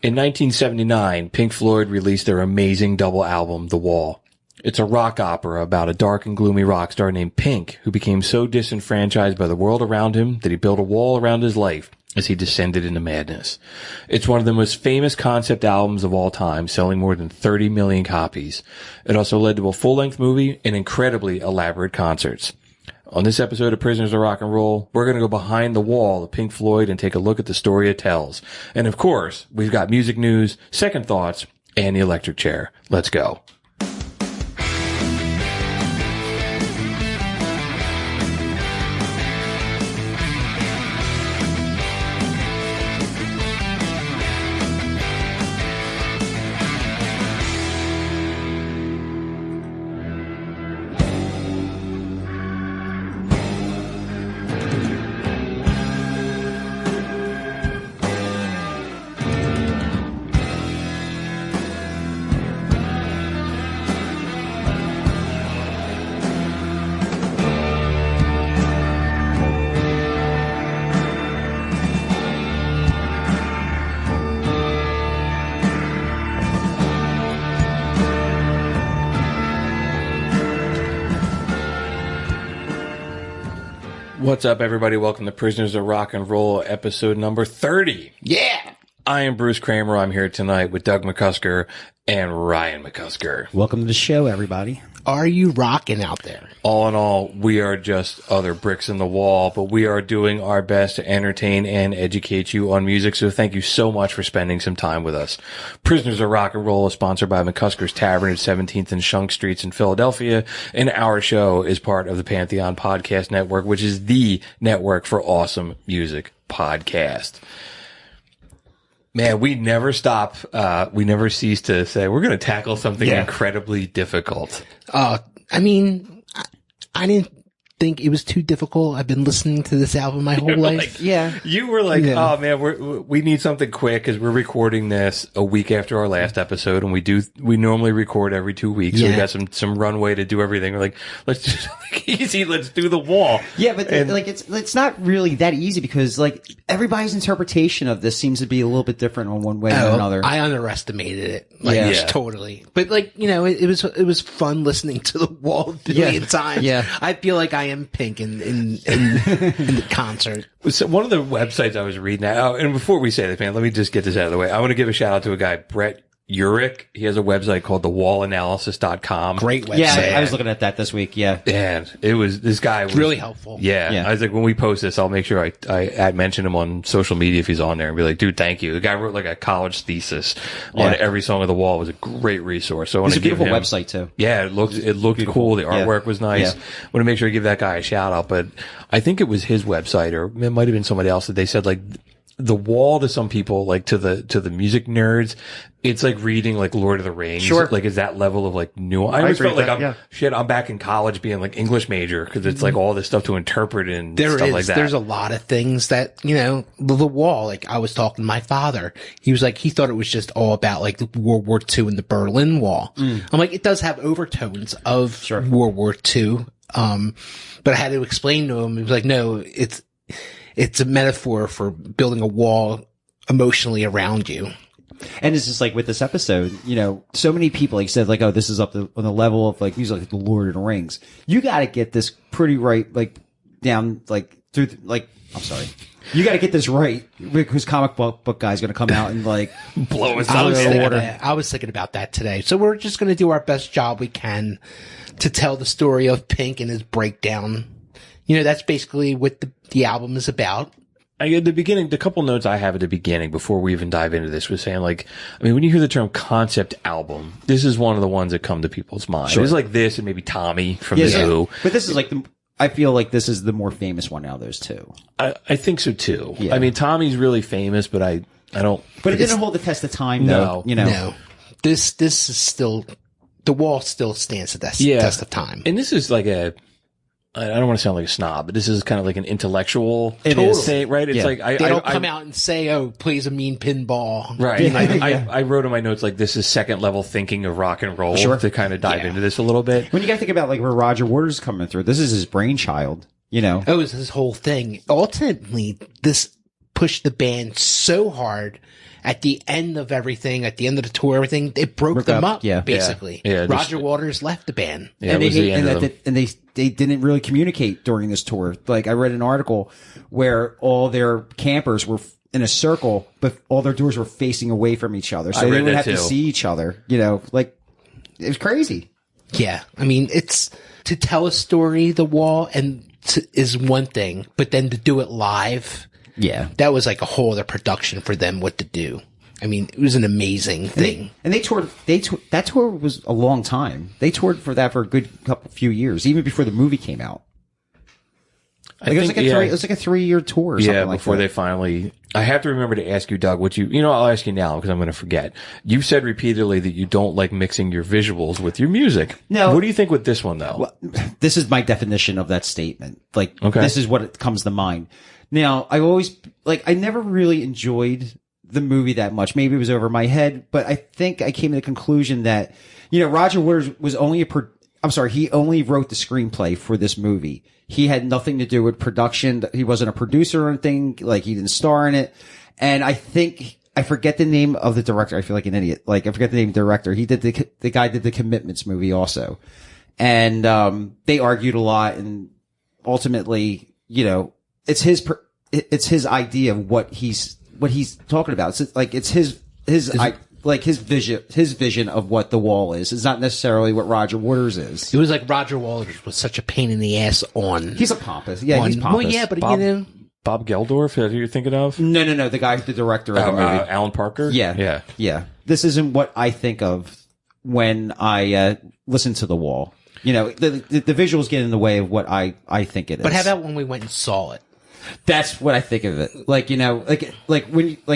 In 1979, Pink Floyd released their amazing double album, The Wall. It's a rock opera about a dark and gloomy rock star named Pink, who became so disenfranchised by the world around him that he built a wall around his life as he descended into madness. It's one of the most famous concept albums of all time, selling more than 30 million copies. It also led to a full-length movie and incredibly elaborate concerts. On this episode of Prisoners of Rock and Roll, we're going to go behind the wall of Pink Floyd and take a look at the story it tells. And of course, we've got music news, second thoughts, and the electric chair. Let's go. What's up, everybody? Welcome to Prisoners of Rock and Roll, episode number 30. Yeah! I am Bruce Kramer. I'm here tonight with Doug McCusker and Ryan McCusker. Welcome to the show, everybody. Are you rocking out there? All in all, we are just other bricks in the wall, but we are doing our best to entertain and educate you on music, so thank you so much for spending some time with us. Prisoners of Rock and Roll is sponsored by McCusker's Tavern at 17th and Shunk Streets in Philadelphia, and our show is part of the Pantheon Podcast Network, which is the network for awesome music podcast. Man, we never stop. We never cease to say we're going to tackle something incredibly difficult. I mean, I didn't think it was too difficult. I've been listening to this album my whole life. You were like, oh man, we need something quick because we're recording this a week after our last episode, and we normally record every 2 weeks. So we got some runway to do everything. We're like, let's do something easy. Let's do The Wall. Yeah, but it's not really that easy because like everybody's interpretation of this seems to be a little bit different on one way or another. I underestimated it. Totally. But like, you know, it was fun listening to The Wall a billion times. Yeah. I feel like I am Pink in the concert. So one of the websites I was reading and before we say this, man, let me just get this out of the way. I want to give a shout out to a guy, Brett Urich. He has a website called thewallanalysis.com. Great website. Yeah, I was looking at that this week. Yeah. And this guy was really helpful. Yeah. I was like, when we post this, I'll make sure I mention him on social media if he's on there and be like, dude, thank you. The guy wrote like a college thesis on every song of The Wall. It was a great resource. So I want It's to a beautiful website too. Yeah, it looked cool. The artwork was nice. Yeah. I want to make sure I give that guy a shout out, but I think it was his website or it might have been somebody else that they said like The Wall to some people, like to the music nerds, it's like reading like Lord of the Rings. Sure. Like is that level of like nuance. I always felt like I'm back in college being like English major because it's like all this stuff to interpret and stuff like that. There's a lot of things that, you know, The Wall, like I was talking to my father. He was like, he thought it was just all about like World War II and the Berlin Wall. I'm like, it does have overtones of World War II. But I had to explain to him, he was like, no, it's a metaphor for building a wall emotionally around you. And it's just like with this episode, you know, so many people like said like, oh, this is up on the level of like these are like the Lord of the Rings. You got to get this pretty right, like down, like through, like I'm sorry, you got to get this right because comic book guy's going to come out and like blow us out of the water. I was thinking about that today, so we're just going to do our best job we can to tell the story of Pink and his breakdown. You know, that's basically what the album is about. At the beginning, the couple notes I have at the beginning before we even dive into this was saying like, I mean, when you hear the term concept album, this is one of the ones that come to people's mind. Sure. It's like this and maybe Tommy from The Who. But this is like I feel like this is the more famous one out of those two. I think so too. Yeah. I mean, Tommy's really famous, but I don't. But it didn't hold the test of time though. No. This is still, The Wall still stands the test of time. And this is like I don't want to sound like a snob, but this is kind of like an intellectual thing, right? It's like they don't come out and say, "Oh, plays a mean pinball." Right. I wrote in my notes like this is second level thinking of rock and roll to kind of dive into this a little bit. When you got to think about like where Roger Waters coming through, this is his brainchild. You know, it was his whole thing. Ultimately, this pushed the band so hard at the end of everything, at the end of the tour, everything, it broke them up, basically. Yeah, Roger Waters left the band. Yeah, and they didn't really communicate during this tour. Like, I read an article where all their campers were in a circle, but all their doors were facing away from each other. So they would have to see each other, you know, like, it was crazy. Yeah. I mean, it's to tell a story, The Wall, is one thing, but then to do it live, that was like a whole other production for them what to do. I mean, it was an amazing thing. And they toured, that tour was a long time. They toured for that for a good few years, even before the movie came out. Like, it was like a 3-year tour or something like that. Before they finally, I have to remember to ask you, Doug, I'll ask you now because I'm going to forget. You've said repeatedly that you don't like mixing your visuals with your music. No. What do you think with this one though? Well, this is my definition of that statement. Like, this is what comes to mind. Now, I never really enjoyed the movie that much. Maybe it was over my head, but I think I came to the conclusion that, Roger Waters was only he only wrote the screenplay for this movie. He had nothing to do with production. He wasn't a producer or anything. Like, he didn't star in it. And I forget the name of the director. I feel like an idiot. Like, I forget the name of the director. He did the guy did the Commitments movie also. And, they argued a lot, and ultimately, it's his idea of what he's talking about. It's his vision of what The Wall is. It's not necessarily what Roger Waters is. It was like Roger Waters was such a pain in the ass on. He's a pompous. Yeah, he's pompous. Well, yeah, but Bob Geldorf, is that who you're thinking of? No. The guy, the director of the movie. Alan Parker? Yeah. This isn't what I think of when I listen to The Wall. The visuals get in the way of what I think it is. But how about when we went and saw it? That's what I think of it. Like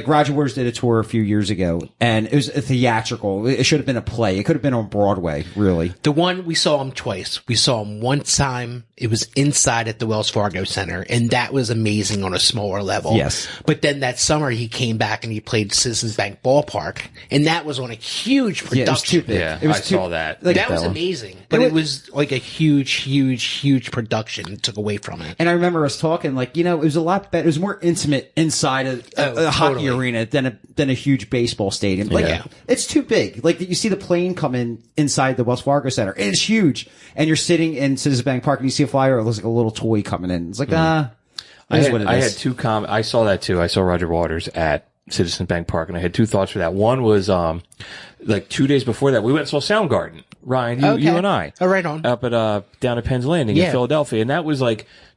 Roger Waters did a tour a few years ago, and it was a theatrical. It should have been a play. It could have been on Broadway, really. The one, we saw him twice. We saw him one time. It was inside at the Wells Fargo Center, and that was amazing on a smaller level. Yes. But then that summer he came back and he played Citizens Bank Ballpark, and that was on a huge production. Yeah, it was too big. Yeah, I saw that. That was amazing. But it was like a huge production. It took away from it. And I remember us talking, it was a lot better. It was more intimate inside a hockey arena than a huge baseball stadium. It's too big. Like, you see the plane come inside the Wells Fargo Center, and it's huge. And you're sitting in Citizens Bank Park, and you see a flyer. It looks like a little toy coming in. It's like, I had two comments. I saw that too. I saw Roger Waters at Citizens Bank Park, and I had two thoughts for that. One was, 2 days before that, we went and saw Soundgarden. Ryan, you and I. Oh, right on. Up at, down at Penn's Landing in Philadelphia. And that was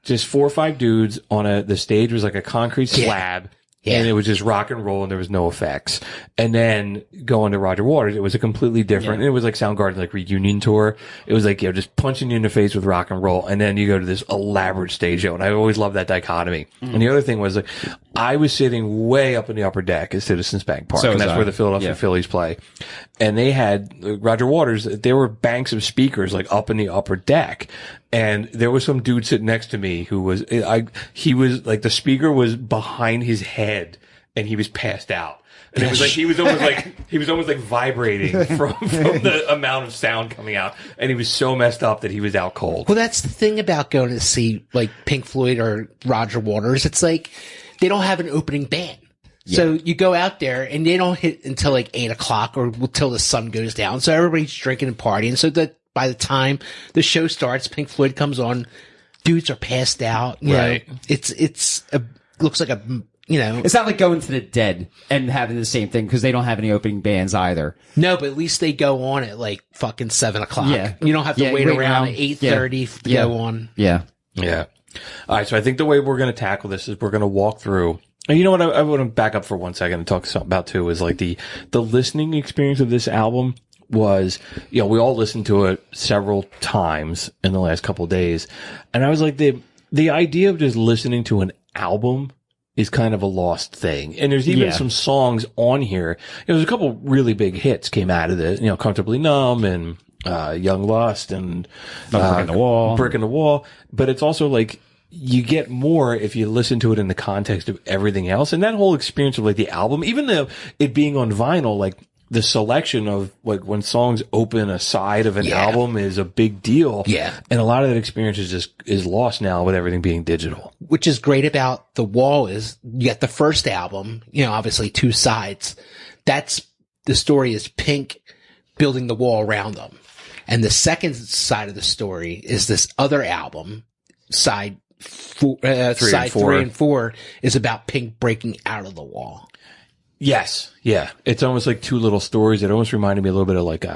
just 4 or 5 dudes on the stage was like a concrete slab. Yeah. And it was just rock and roll, and there was no effects. And then going to Roger Waters, it was a completely different, and it was like Soundgarden's reunion tour. It was just punching you in the face with rock and roll. And then you go to this elaborate stage show. And I always loved that dichotomy. Mm-hmm. And the other thing was I was sitting way up in the upper deck at Citizens Bank Park. And that's where the Philadelphia Phillies play. And they had Roger Waters, there were banks of speakers up in the upper deck. And there was some dude sitting next to me who was, he was the speaker was behind his head and he was passed out. And it was he was almost vibrating from the amount of sound coming out. And he was so messed up that he was out cold. Well, that's the thing about going to see Pink Floyd or Roger Waters. It's they don't have an opening band. Yeah. So you go out there and they don't hit until 8 o'clock or until the sun goes down. So everybody's drinking and partying. So that by the time the show starts, Pink Floyd comes on, dudes are passed out. You know, looks like it's not like going to the Dead and having the same thing because they don't have any opening bands either. No, but at least they go on at fucking 7 o'clock. Yeah. You don't have to wait around at 8:30 to go on. Yeah. Yeah. All right. So I think the way we're going to tackle this is we're going to walk through. And you know what? I want to back up for 1 second and talk something about too is the listening experience of this album was, we all listened to it several times in the last couple of days. And I was the idea of just listening to an album is kind of a lost thing. And there's even some songs on here. There's a couple really big hits came out of it, Comfortably Numb and, Young Lust and, Brick in the Wall. But it's also you get more if you listen to it in the context of everything else. And that whole experience of the album, even though it being on vinyl, the selection of like when songs open a side of an album is a big deal. Yeah. And a lot of that experience is lost now with everything being digital. Which is great about The Wall is you get the first album, obviously 2 sides. The story is Pink building the wall around them. And the second side of the story is this other album, side 3 and 4 is about Pink breaking out of the wall. Yes. Yeah. It's almost like 2 little stories. It almost reminded me a little bit of like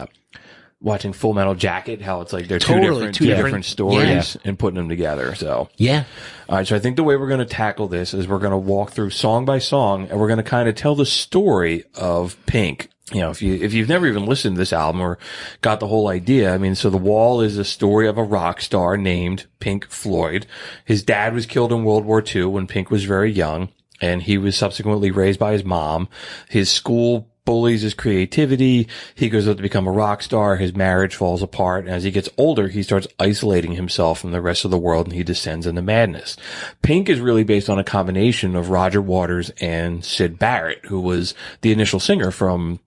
watching Full Metal Jacket, how it's like they're two different stories and putting them together. So, yeah. All right. So I think the way we're going to tackle this is we're going to walk through song by song and we're going to kind of tell the story of Pink. If you've never even listened to this album or got the whole idea, I mean, so The Wall is a story of a rock star named Pink Floyd. His dad was killed in World War II when Pink was very young. And he was subsequently raised by his mom. His school bullies his creativity. He goes on to become a rock star. His marriage falls apart. And as he gets older, he starts isolating himself from the rest of the world and he descends into madness. Pink is really based on a combination of Roger Waters and Syd Barrett, who was the initial singer from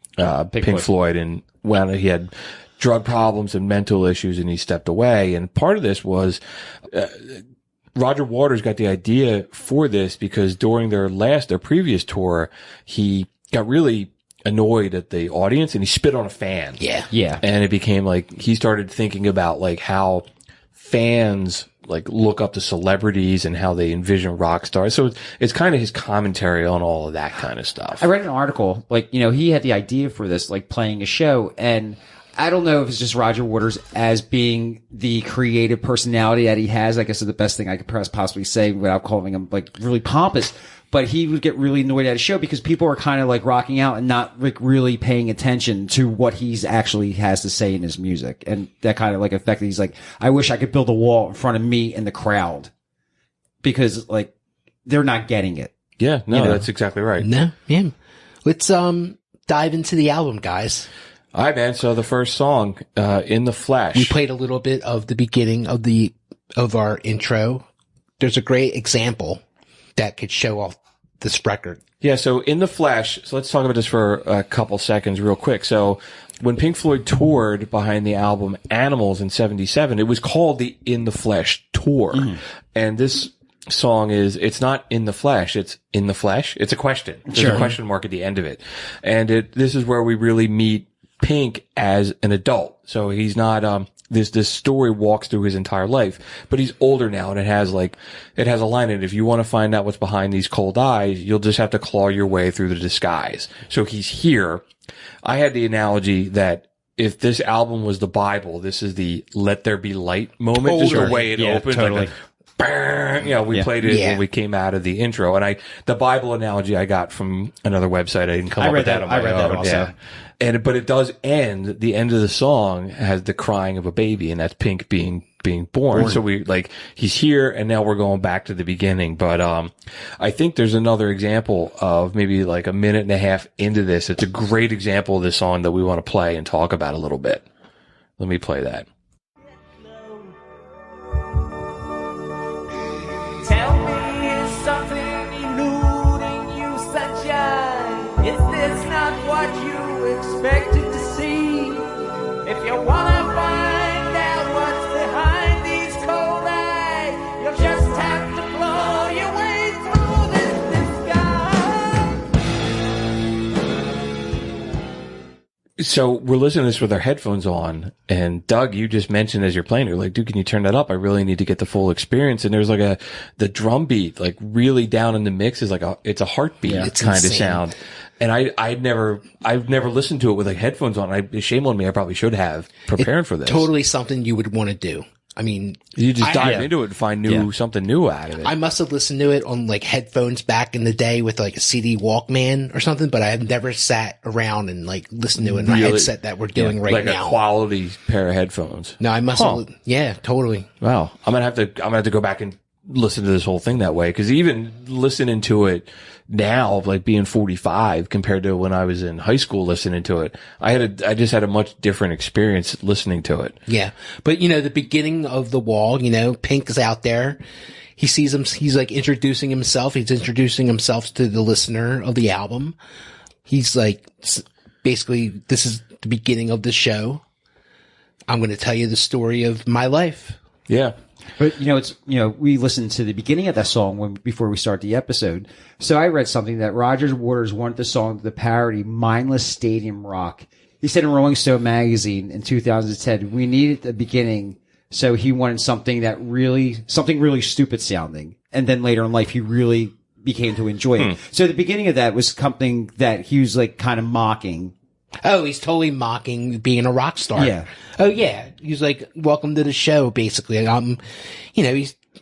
Pink Floyd. And when he had drug problems and mental issues and he stepped away. And part of this was Roger Waters got the idea for this because during their previous tour, he got really annoyed at the audience and he spit on a fan. Yeah. Yeah. And it became like, he started thinking about like how fans like look up to celebrities and how they envision rock stars. So it's kind of his commentary on all of that kind of stuff. I read an article, like, he had the idea for this, like playing a show, and I don't know if it's just Roger Waters as being the creative personality that he has. I guess is the best thing I could possibly say without calling him like really pompous. But he would get really annoyed at a show because people are kind of like rocking out and not like really paying attention to what he's actually has to say in his music. And that kind of like affected. He's like, I wish I could build a wall in front of me and the crowd because like they're not getting it. Yeah, no, that's exactly right. No, yeah. Let's dive into the album, guys. All right, man. So the first song, In the Flesh. We played a little bit of the beginning of our intro. There's a great example that could show off this record. Yeah, so In the Flesh, so let's talk about this for a couple seconds real quick. So when Pink Floyd toured behind the album Animals in 77, it was called the In the Flesh Tour. Mm. And this song it's not in the flesh, it's in the flesh. It's a question. There's a question mark at the end of it. And this is where we really meet Pink as an adult. So he's not, this story walks through his entire life, but he's older now and it has a line in it. If you want to find out what's behind these cold eyes, you'll just have to claw your way through the disguise. So he's here. I had the analogy that if this album was the Bible, this is the let there be light moment. Just the way it opens. Totally. Like we played it when we came out of the intro, and the Bible analogy I got from another website. I didn't come up with that on my own. I read that also. Yeah. But it does end. The end of the song has the crying of a baby, and that's Pink being born. So he's here, and now we're going back to the beginning. But I think there's another example of maybe like a minute and a half into this. It's a great example of this song that we want to play and talk about a little bit. Let me play that. Tell me, is something eluding you, sunshine? Is this not what you expected to see? If you wanna find out what's behind these cold eyes, you'll just have to claw your way through this disguise. So we're listening to this with our headphones on, and Doug, you just mentioned as you're playing, you're like, dude, can you turn that up? I really need to get the full experience. And there's like the drum beat, like really down in the mix is it's a heartbeat kind of sound. And I've never listened to it with like headphones on. Shame on me. I probably should have prepared for this. Totally something you would want to do. I mean, you just dive into it and find something new out of it. I must have listened to it on like headphones back in the day with like a CD Walkman or something, but I have never sat around and like listened to it in a headset that we're doing right now. Like a quality pair of headphones. No, I must have. Yeah, totally. Wow. I'm gonna have to go back and listen to this whole thing that way. Cause even listening to it now, like being 45 compared to when I was in high school listening to it, I just had a much different experience listening to it. Yeah. But the beginning of The Wall, Pink is out there. He sees him. He's like introducing himself. He's introducing himself to the listener of the album. He's like, basically, this is the beginning of the show. I'm going to tell you the story of my life. Yeah. But we listened to the beginning of that song before we start the episode. So I read something that Roger Waters wanted the song to parody mindless stadium rock. He said in Rolling Stone magazine in 2010, we needed the beginning. So he wanted something really stupid sounding. And then later in life, he really became to enjoy it. So the beginning of that was something that he was like kind of mocking. Oh, he's totally mocking being a rock star. Yeah. Oh, yeah. He's like, welcome to the show, basically.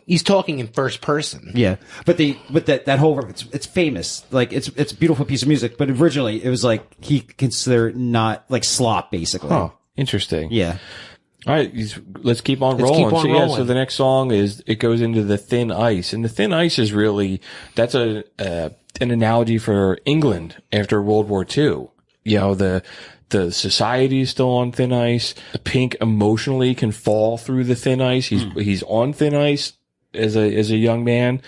He's talking in first person. Yeah. But that whole, it's famous. Like, it's a beautiful piece of music, but originally it was like, he considered not like slop, basically. Oh, interesting. Yeah. All right, let's keep on rolling. So the next song it goes into the thin ice, and the thin ice is really, that's an analogy for England after World War II. You know, the society is still on thin ice. Pink emotionally can fall through the thin ice. He's on thin ice as a young man.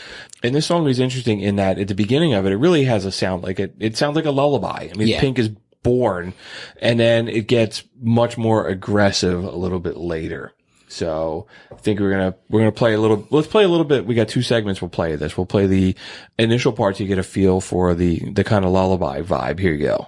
And this song is interesting in that at the beginning of it, it really has a sound like it sounds like a lullaby. I mean, Pink is born, and then it gets much more aggressive a little bit later. So I think we're gonna play let's play a little bit. We got 2 segments. We'll play this. We'll play the initial part so you get a feel for the kind of lullaby vibe. Here you go.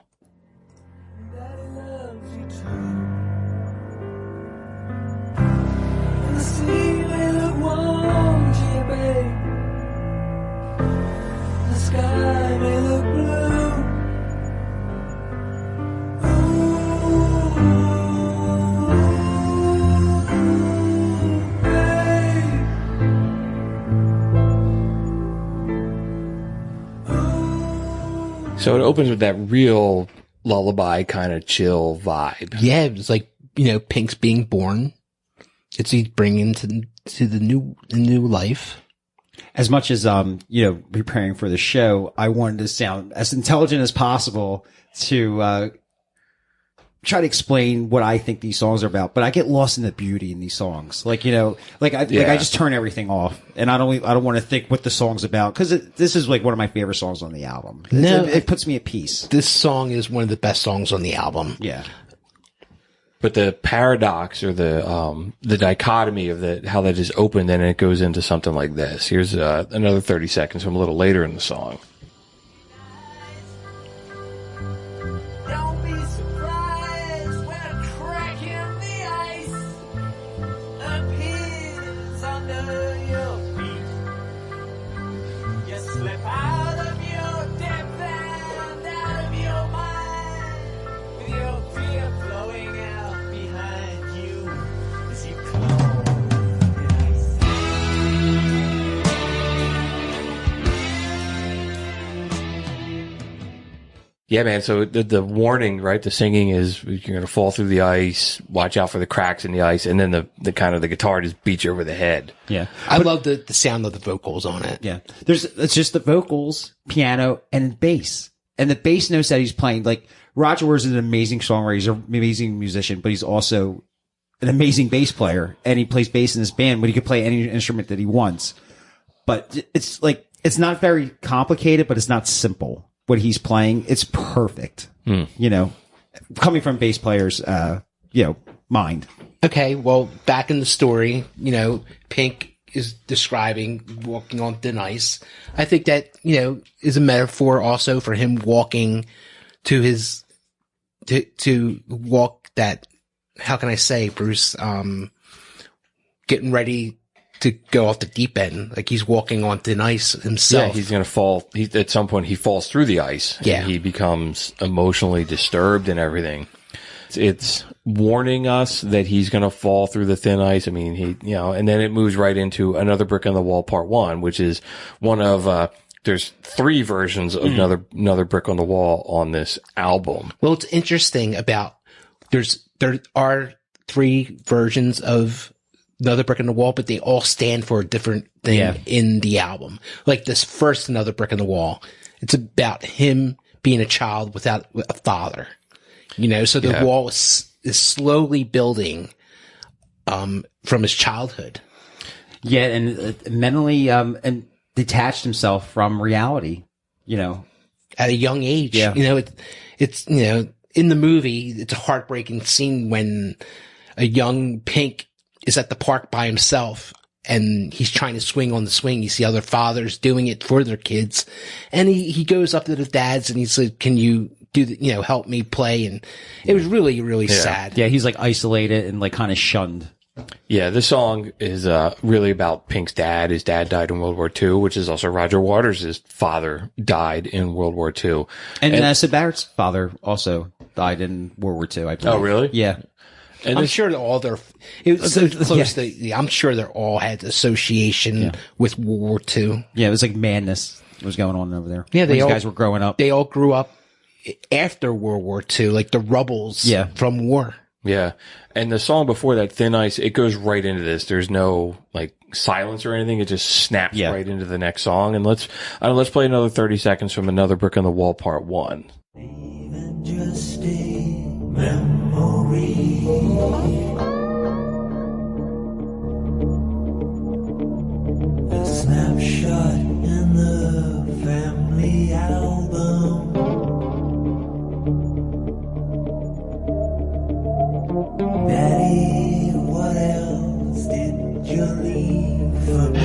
So it opens with that real lullaby kind of chill vibe. Yeah, it's like, Pink's being born. He's bringing to the new life. As much as, preparing for the show, I wanted to sound as intelligent as possible to, try to explain what I think these songs are about, but I get lost in the beauty in these songs. I just turn everything off, and I don't want to think what the song's about, because this is like one of my favorite songs on the album. It puts me at peace. This song is one of the best songs on the album. Yeah. But the paradox or the dichotomy of how that is open, then it goes into something like this. Here's another 30 seconds from a little later in the song. Yeah, man. So the warning, right? The singing is you're going to fall through the ice. Watch out for the cracks in the ice. And then the kind of the guitar just beats you over the head. Yeah. I love the sound of the vocals on it. Yeah. It's just the vocals, piano, and bass. And the bass notes that he's playing, like Roger Waters is an amazing songwriter. He's an amazing musician, but he's also an amazing bass player. And he plays bass in his band, but he could play any instrument that he wants. But it's not very complicated, but it's not simple. What he's playing, it's perfect. Coming from bass players, mind. Okay, well, back in the story, Pink is describing walking on thin ice. I think that, is a metaphor also for him walking to walk that, how can I say, Bruce, getting ready to go off the deep end. Like he's walking on thin ice himself. Yeah, he's going to fall. At some point, he falls through the ice. Yeah. And he becomes emotionally disturbed and everything. It's warning us that he's going to fall through the thin ice. I mean, and then it moves right into Another Brick on the Wall Part 1, which is one of, there's 3 versions of Another Brick on the Wall on this album. Well, it's interesting about, there are 3 versions of Another Brick in the Wall, but they all stand for a different thing in the album. Like this first Another Brick in the Wall, it's about him being a child without a father. So the wall is slowly building from his childhood. Yeah, and mentally and detached himself from reality, At a young age. Yeah. It's in the movie, it's a heartbreaking scene when a young Pink is at the park by himself and he's trying to swing on the swing. You see other fathers doing it for their kids. And he goes up to the dads and he's like, can you help me play? And it was really, really sad. Yeah, he's like isolated and like kind of shunned. Yeah, this song is really about Pink's dad. His dad died in World War II, which is also Roger Waters' father died in World War II. And Sid Barrett's father also died in World War II, I believe. Oh, really? Yeah. And I'm sure it was so close to, I'm sure they all had association with World War II. Yeah, it was like madness was going on over there. Yeah, these guys were growing up. They all grew up after World War II, like the rubbles from war. Yeah. And the song before that, Thin Ice, it goes right into this. There's no like silence or anything. It just snaps right into the next song. And let's play another 30 seconds from Another Brick on the Wall Part 1. Even just a memory. A snapshot in the family album. Daddy, what else did you leave for me?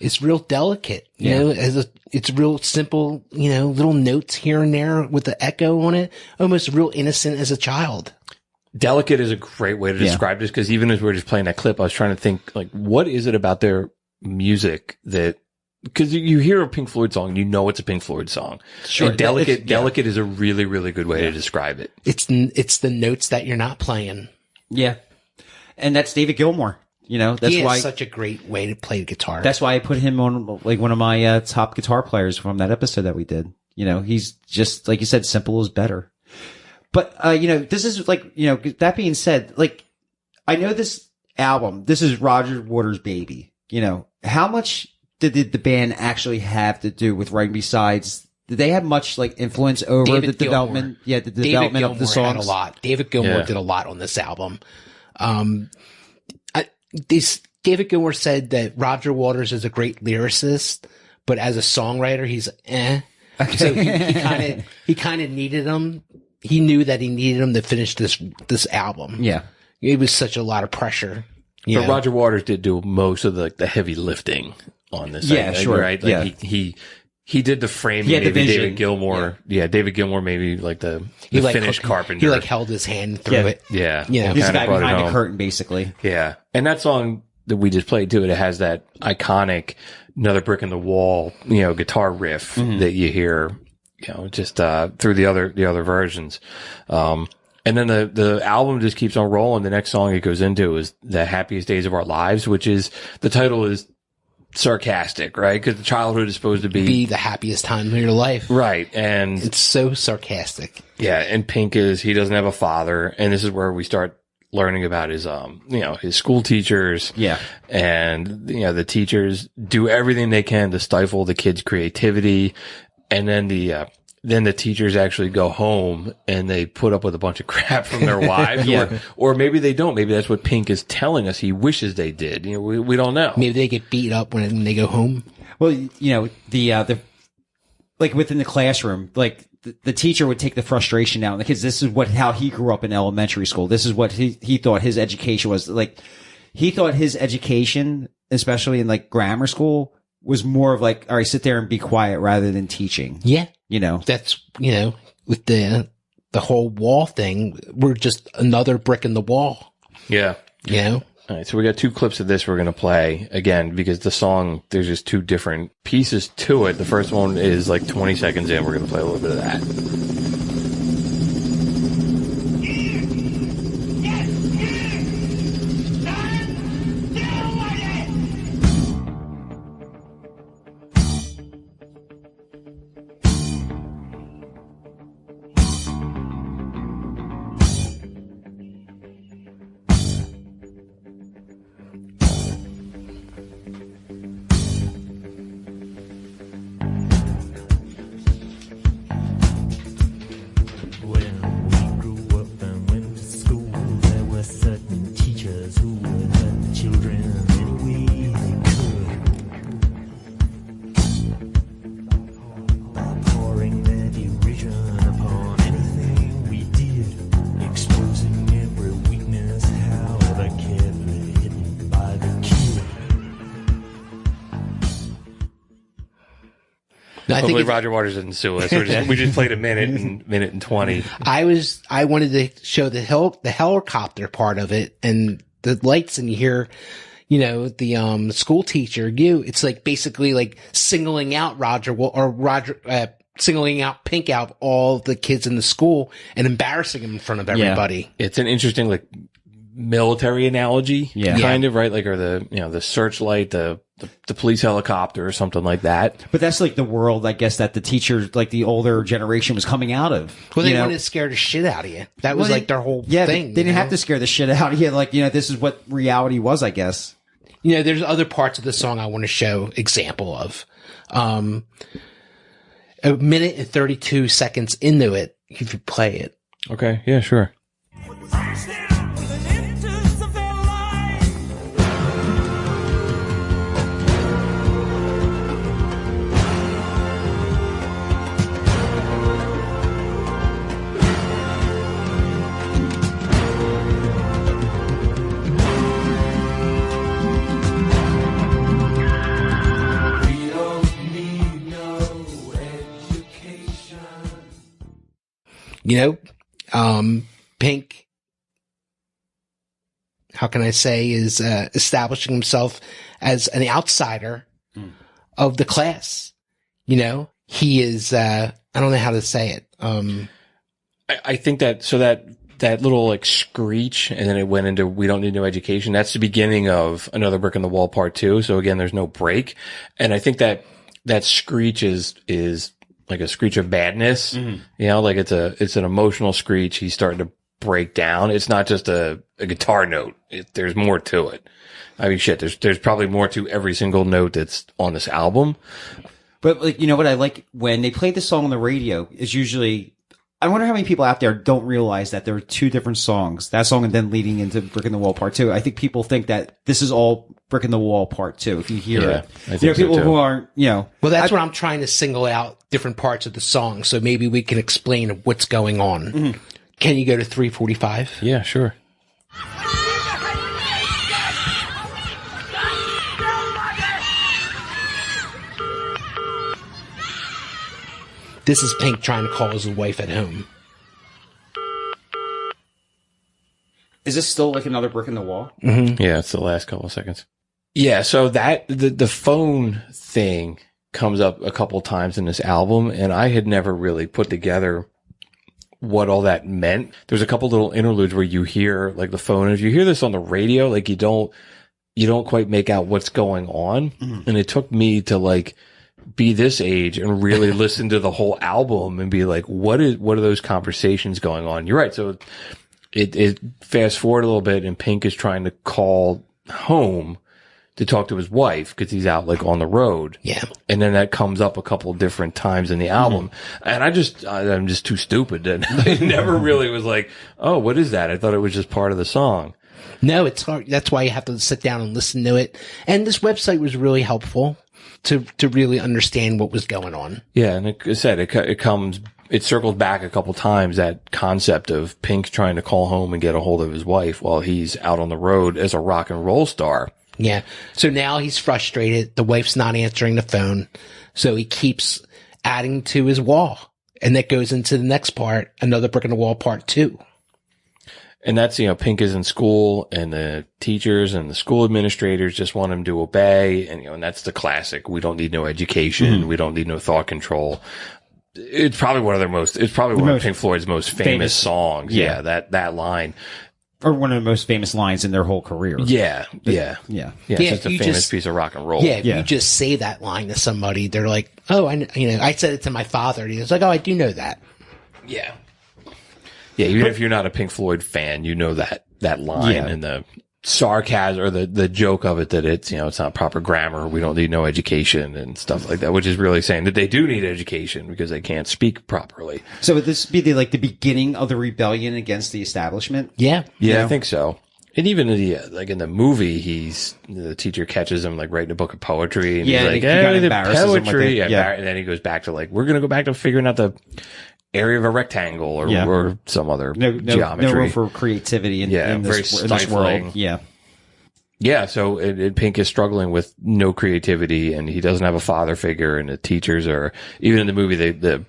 It's real delicate, you know, it's real simple, little notes here and there with the echo on it, almost real innocent as a child. Delicate is a great way to describe this, because even as we were just playing that clip, I was trying to think, like, what is it about their music that, because you hear a Pink Floyd song, you know it's a Pink Floyd song. Sure. And delicate is a really, really good way to describe it. It's the notes that you're not playing. Yeah. And that's David Gilmour. That's why such a great way to play the guitar. That's why I put him on like one of my top guitar players from that episode that we did. He's just, like you said, simple is better. But, this is like, that being said, like, I know this album, this is Roger Waters' baby. How much did the band actually have to do with writing besides, did they have much like influence over the development? Yeah, the development of the songs? Had a lot. David Gilmour did a lot on this album. David Gilmour said that Roger Waters is a great lyricist, but as a songwriter, he's Okay. So he kind of needed him. He knew that he needed him to finish this album. Yeah. It was such a lot of pressure. But Roger Waters did do most of the heavy lifting on this. Yeah, sure. Right? Like he did the framing. Maybe David Gilmour. Yeah, David Gilmour maybe like the finished carpenter. He like held his hand through it. Yeah. He's the guy behind the curtain, basically. Yeah. And that song that we just played too, it has that iconic Another Brick in the Wall, guitar riff that you hear, just through the other versions. And then the album just keeps on rolling. The next song it goes into is The Happiest Days of Our Lives, which is, the title is sarcastic, right? Because the childhood is supposed to be the happiest time of your life. Right. And it's so sarcastic. Yeah. And Pink he doesn't have a father. And this is where we start learning about his, his school teachers. Yeah. And, the teachers do everything they can to stifle the kids' creativity. And then the teachers actually go home and they put up with a bunch of crap from their wives. Or maybe they don't. Maybe that's what Pink is telling us he wishes they did. We don't know. Maybe they get beat up when they go home. Well, the like within the classroom, like the teacher would take the frustration out on the kids. This is how he grew up in elementary school. This is what he thought his education was. Like, he thought his education, especially in like grammar school, was more of like, all right, sit there and be quiet rather than teaching. Yeah. That's, with the whole wall thing, we're just another brick in the wall. Yeah. All right. So we got two clips of this we're going to play again, because the song, there's just two different pieces to it. The first one is like 20 seconds in. We're going to play a little bit of that. No, I Hopefully think Roger Waters didn't sue us. We just played a minute and 20. I wanted to show the helicopter part of it and the lights, and you hear, the school teacher, it's like basically like singling out singling out Pink out of all the kids in the school and embarrassing him in front of everybody. It's an interesting like military analogy, kind of, right? Like, or the searchlight, the police helicopter or something like that. But that's like the world, I guess, that the teachers, like the older generation, was coming out of. Well, they wanted to scare the shit out of you. That was like their whole thing. They didn't have to scare the shit out of you. Like, this is what reality was, I guess. There's other parts of the song I want to show example of. A minute and 32 seconds into it, you could play it. Okay. Yeah, sure. Pink, how can I say, is establishing himself as an outsider of the class. He is, I don't know how to say it. I think that, so that little like screech, and then it went into "We Don't Need No Education." That's the beginning of Another Brick in the Wall Part 2. So again, there's no break. And I think that screech is like a screech of badness, like it's an emotional screech. He's starting to break down. It's not just a guitar note. There's more to it. I mean, shit, there's probably more to every single note that's on this album. But like, what I like when they play this song on the radio is usually, I wonder how many people out there don't realize that there are two different songs, that song and then leading into Brick in the Wall Part 2. I think people think that this is all Brick in the Wall Part 2. If you hear it, I think people so too. who aren't, Well, that's what I'm trying to single out different parts of the song. So maybe we can explain what's going on. Mm-hmm. Can you go to 345? Yeah, sure. This is Pink trying to call his wife at home. Is this still like Another Brick in the Wall? Mm-hmm. Yeah, it's the last couple of seconds. Yeah, so that the phone thing comes up a couple times in this album, and I had never really put together what all that meant. There's a couple little interludes where you hear like the phone. If you hear this on the radio, like you don't quite make out what's going on. Mm-hmm. And it took me to like be this age and really listen to the whole album and be like, what are those conversations going on? You're right. So it fast forward a little bit, and Pink is trying to call home to talk to his wife because he's out like on the road. Yeah. And then that comes up a couple of different times in the album. Mm-hmm. And I'm just too stupid. And I never really was like, oh, what is that? I thought it was just part of the song. No, it's hard. That's why you have to sit down and listen to it. And this website was really helpful to really understand what was going on. Yeah. And like I said, it circles back a couple times, that concept of Pink trying to call home and get a hold of his wife while he's out on the road as a rock and roll star. Yeah. So now he's frustrated. The wife's not answering the phone. So he keeps adding to his wall. And that goes into the next part, Another Brick in the Wall Part 2. And that's, Pink is in school, and the teachers and the school administrators just want him to obey. And that's the classic. We don't need no education. We don't need no thought control. It's probably one of Pink Floyd's most famous songs. Yeah. That line. Or one of the most famous lines in their whole career. Yeah. Yeah. It's just a famous piece of rock and roll. Yeah. If you just say that line to somebody, they're like, oh, I said it to my father. And he was like, oh, I do know that. Yeah. Yeah. Even if you're not a Pink Floyd fan, you know that line and the sarcasm or the joke of it, that it's, it's not proper grammar. We don't need no education and stuff like that, which is really saying that they do need education because they can't speak properly. So would this be the beginning of the rebellion against the establishment? Yeah. Yeah, I think so. And even in the movie, the teacher catches him like writing a book of poetry, and he's like, the poetry. And then he goes back to like, we're going to go back to figuring out the area of a rectangle or some other geometry. No room for creativity in this world. Yeah. Yeah, so Pink is struggling with no creativity, and he doesn't have a father figure, and the teachers are, even in the movie, the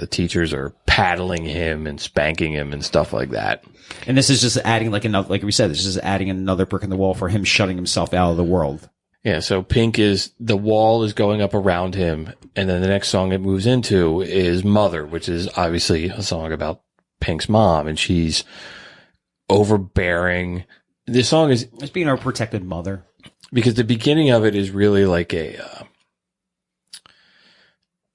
teachers are paddling him and spanking him and stuff like that. And this is just adding like another, like we said, this is just adding another brick in the wall for him shutting himself out of the world. Yeah, so the wall is going up around him, and then the next song it moves into is Mother, which is obviously a song about Pink's mom, and she's overbearing. This song is... It's being our protected mother. Because the beginning of it is really like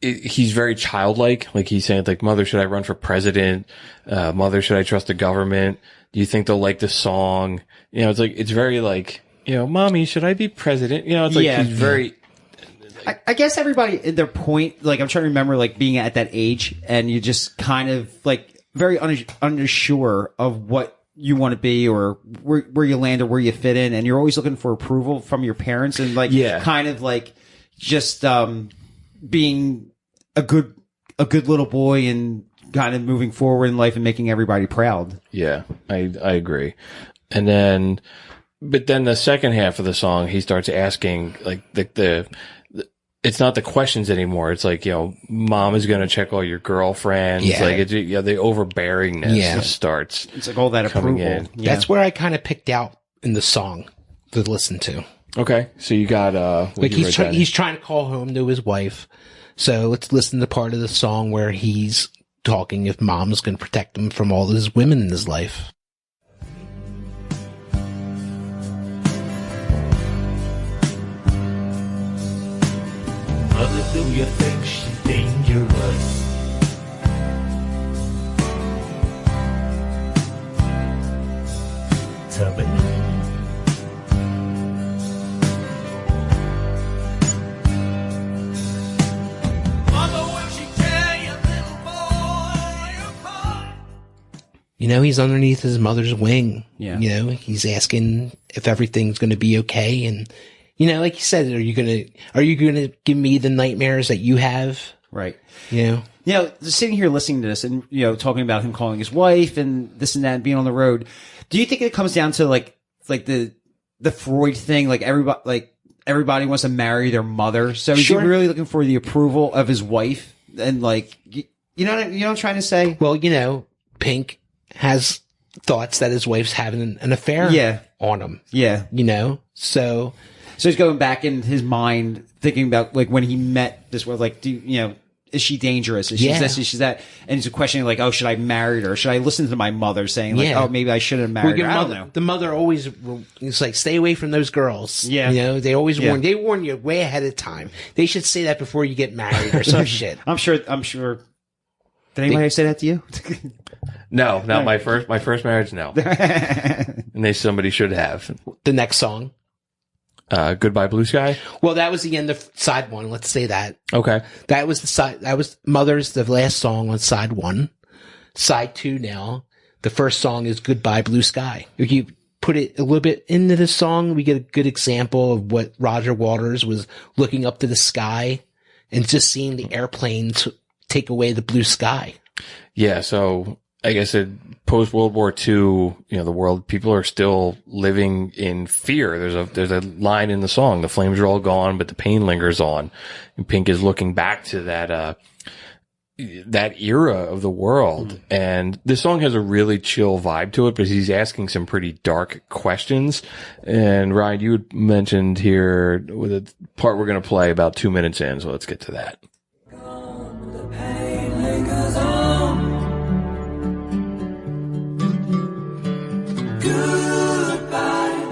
he's very childlike. Like he's saying, like, Mother, should I run for president? Mother, should I trust the government? Do you think they'll like this song? You know, it's like, it's very like, you know, Mommy, should I be president? You know, it's like, he's very... I guess everybody at their point, like, I'm trying to remember, like, being at that age, and you just kind of, like, very unsure of what you want to be, or where you land, or where you fit in, and you're always looking for approval from your parents, and like kind of like just being a good little boy and kind of moving forward in life and making everybody proud. Yeah, I agree. And then, but then the second half of the song, he starts asking like the it's not the questions anymore. It's like, you know, Mom is going to check all your girlfriends. Yeah. Like, the overbearingness starts. It's like all that approval. In. Yeah. That's where I kind of picked out in the song to listen to. Okay. So you got, like he's trying to call home to his wife. So let's listen to part of the song where he's talking if Mom's going to protect him from all his women in his life. Mother, do you think she's dangerous? Tell me. Mother, will she tear your little boy apart? You know, he's underneath his mother's wing. Yeah. You know, he's asking if everything's going to be okay. And, you know, like you said, are you going to give me the nightmares that you have? Right. You know, sitting here listening to this and, you know, talking about him calling his wife and this and that and being on the road. Do you think it comes down to like the Freud thing? Like everybody wants to marry their mother. So he's really looking for the approval of his wife, and like, you know what I'm trying to say? Well, you know, Pink has thoughts that his wife's having an affair on him. Yeah. You know, so he's going back in his mind, thinking about like when he met this world, like, is she dangerous? Is she this? Is she that? And he's questioning like, oh, should I marry her? Should I listen to my mother saying like, oh, maybe I shouldn't have married her? I don't know. The mother always, it's like, stay away from those girls. Yeah. You know, they always warn you way ahead of time. They should say that before you get married or some shit. I'm sure. Did anybody say that to you? No, not my first marriage. No. And somebody should have. The next song. Goodbye Blue Sky. Well, that was the end of side one. Let's say that. Okay. That was Mother's, the last song on side one. Side two now. The first song is Goodbye Blue Sky. If you put it a little bit into this song, we get a good example of what Roger Waters was looking up to the sky and just seeing the airplanes take away the blue sky. Yeah. So I guess post World War II, you know, the world, people are still living in fear. There's a line in the song, the flames are all gone, but the pain lingers on. And Pink is looking back to that era of the world. Mm. And this song has a really chill vibe to it, but he's asking some pretty dark questions. And Ryan, you had mentioned here with the part we're going to play about 2 minutes in. So let's get to that. The pain lingers on. Goodbye,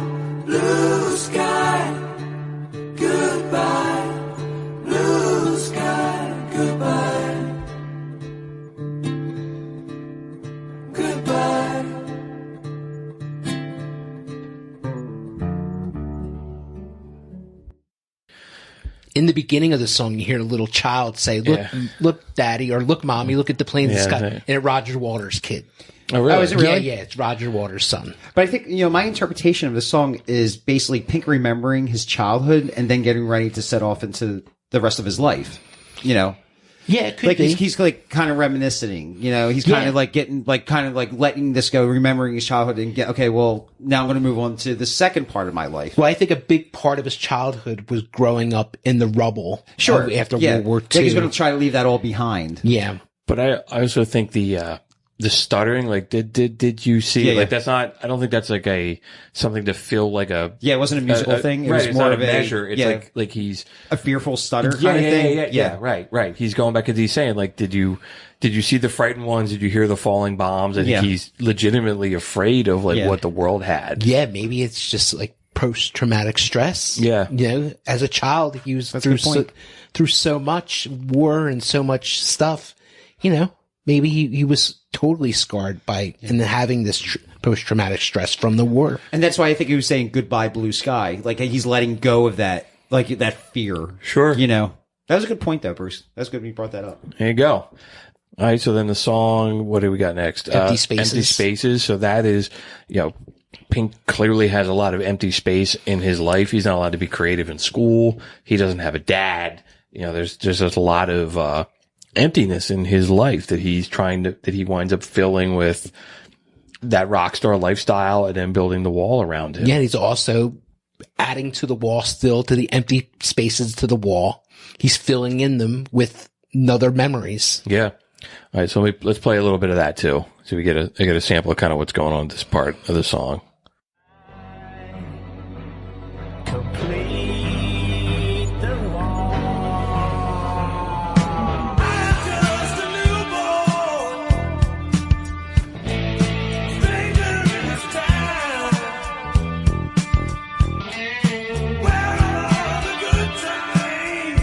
blue sky. Goodbye, blue sky. Goodbye. Goodbye. In the beginning of the song, you hear a little child say, look, daddy, or look, mommy, look at the plane in the sky. And it's Roger Waters' kid. Oh, really? Oh, is it really? Yeah, it's Roger Waters' son. But I think, my interpretation of the song is basically Pink remembering his childhood and then getting ready to set off into the rest of his life. Yeah, it could like be. he's like kind of reminiscing, you know, he's kind of like getting like kind of like letting this go, remembering his childhood and get, okay, well, now I'm going to move on to the second part of my life. Well, I think a big part of his childhood was growing up in the rubble. After World War II. Like he's going to try to leave that all behind. Yeah. But I also think the stuttering, like, did you see, Yeah, like, that's not, I don't think that's like something to feel like a, Yeah, it wasn't a musical thing. It right, was it's more not of a measure. It's like he's a fearful stutter kind of thing. Yeah, right. He's going back to he's saying, like, did you see the frightened ones? Did you hear the falling bombs? I think he's legitimately afraid of like what the world had. Yeah, maybe it's just like post-traumatic stress. Yeah. You know, as a child, he was through so much war and so much stuff, you know, maybe he was totally scarred by and having this post-traumatic stress from the war. And that's why I think he was saying goodbye blue sky. Like he's letting go of that, like that fear. Sure. You know, that was a good point though, Bruce. That's good when you brought that up. There you go. All right. So then the song, what do we got next? Empty Spaces. Empty Spaces. So that is, you know, Pink clearly has a lot of empty space in his life. He's not allowed to be creative in school. He doesn't have a dad. You know, there's just a lot of, emptiness in his life that he winds up filling with that rock star lifestyle and then building the wall around him. Yeah, and he's also adding to the wall still, to the empty spaces to the wall. He's filling in them with other memories. Yeah. All right. So let's play a little bit of that too. So I get a sample of kind of what's going on in this part of the song. Complete the wall. I'm just a newborn, stranger in this town. Where are the good times?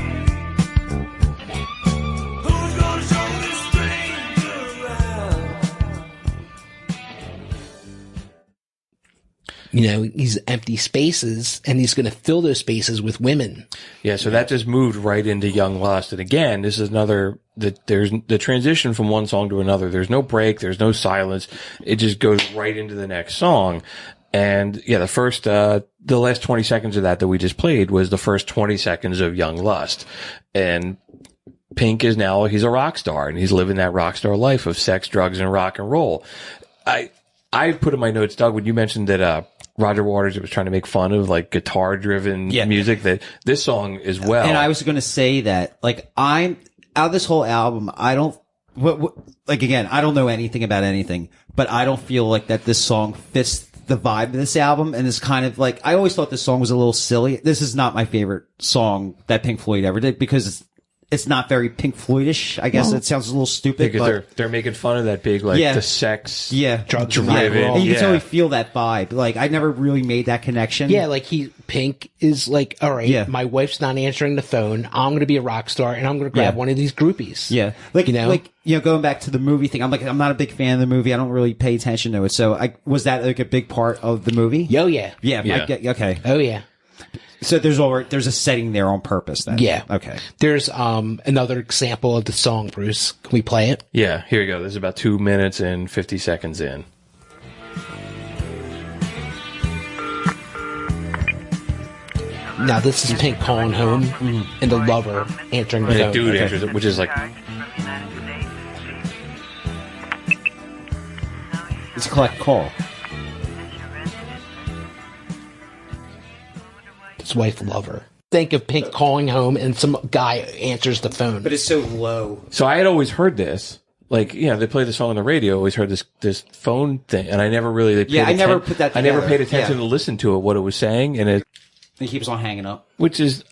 Who's gonna show this stranger around? You know, he's empty spaces and he's going to fill those spaces with women. Yeah. So that just moved right into Young Lust. And again, this is there's the transition from one song to another. There's no break. There's no silence. It just goes right into the next song. And yeah, the last 20 seconds of that we just played was the first 20 seconds of Young Lust. And Pink is now, he's a rock star and he's living that rock star life of sex, drugs, and rock and roll. I put in my notes, Doug, when you mentioned that, Roger Waters was trying to make fun of like guitar driven music, that this song as well. And I was going to say that, like, I'm out of this whole album. I don't, like, again, I don't know anything about anything, but I don't feel like that this song fits the vibe of this album. And it's kind of like, I always thought this song was a little silly. This is not my favorite song that Pink Floyd ever did because it's not very Pink Floyd-ish. I guess it sounds a little stupid. Because they're making fun of that big, like, the sex, drugs, driven. And you can totally feel that vibe. Like, I never really made that connection. Yeah, like Pink is like, all right, my wife's not answering the phone. I'm going to be a rock star and I'm going to grab one of these groupies. Yeah. Like, going back to the movie thing, I'm not a big fan of the movie. I don't really pay attention to it. So was that like a big part of the movie? Oh, yeah. Yeah. Okay. Oh, yeah. So there's a setting there on purpose then. Yeah. Okay. There's another example of the song, Bruce. Can we play it? Yeah, here we go. This is about 2 minutes and 50 seconds in. Now this is Pink calling home and the lover answering the And phone. the dude answers it, which is like, It's a collect call. His wife lover. Think of Pink calling home and some guy answers the phone. But it's so low. so I had always heard this. Like, they play the song on the radio. Always heard this phone thing, and I never really. I never put that I never together. paid attention to listen to it, what it was saying, and He keeps on hanging up. which is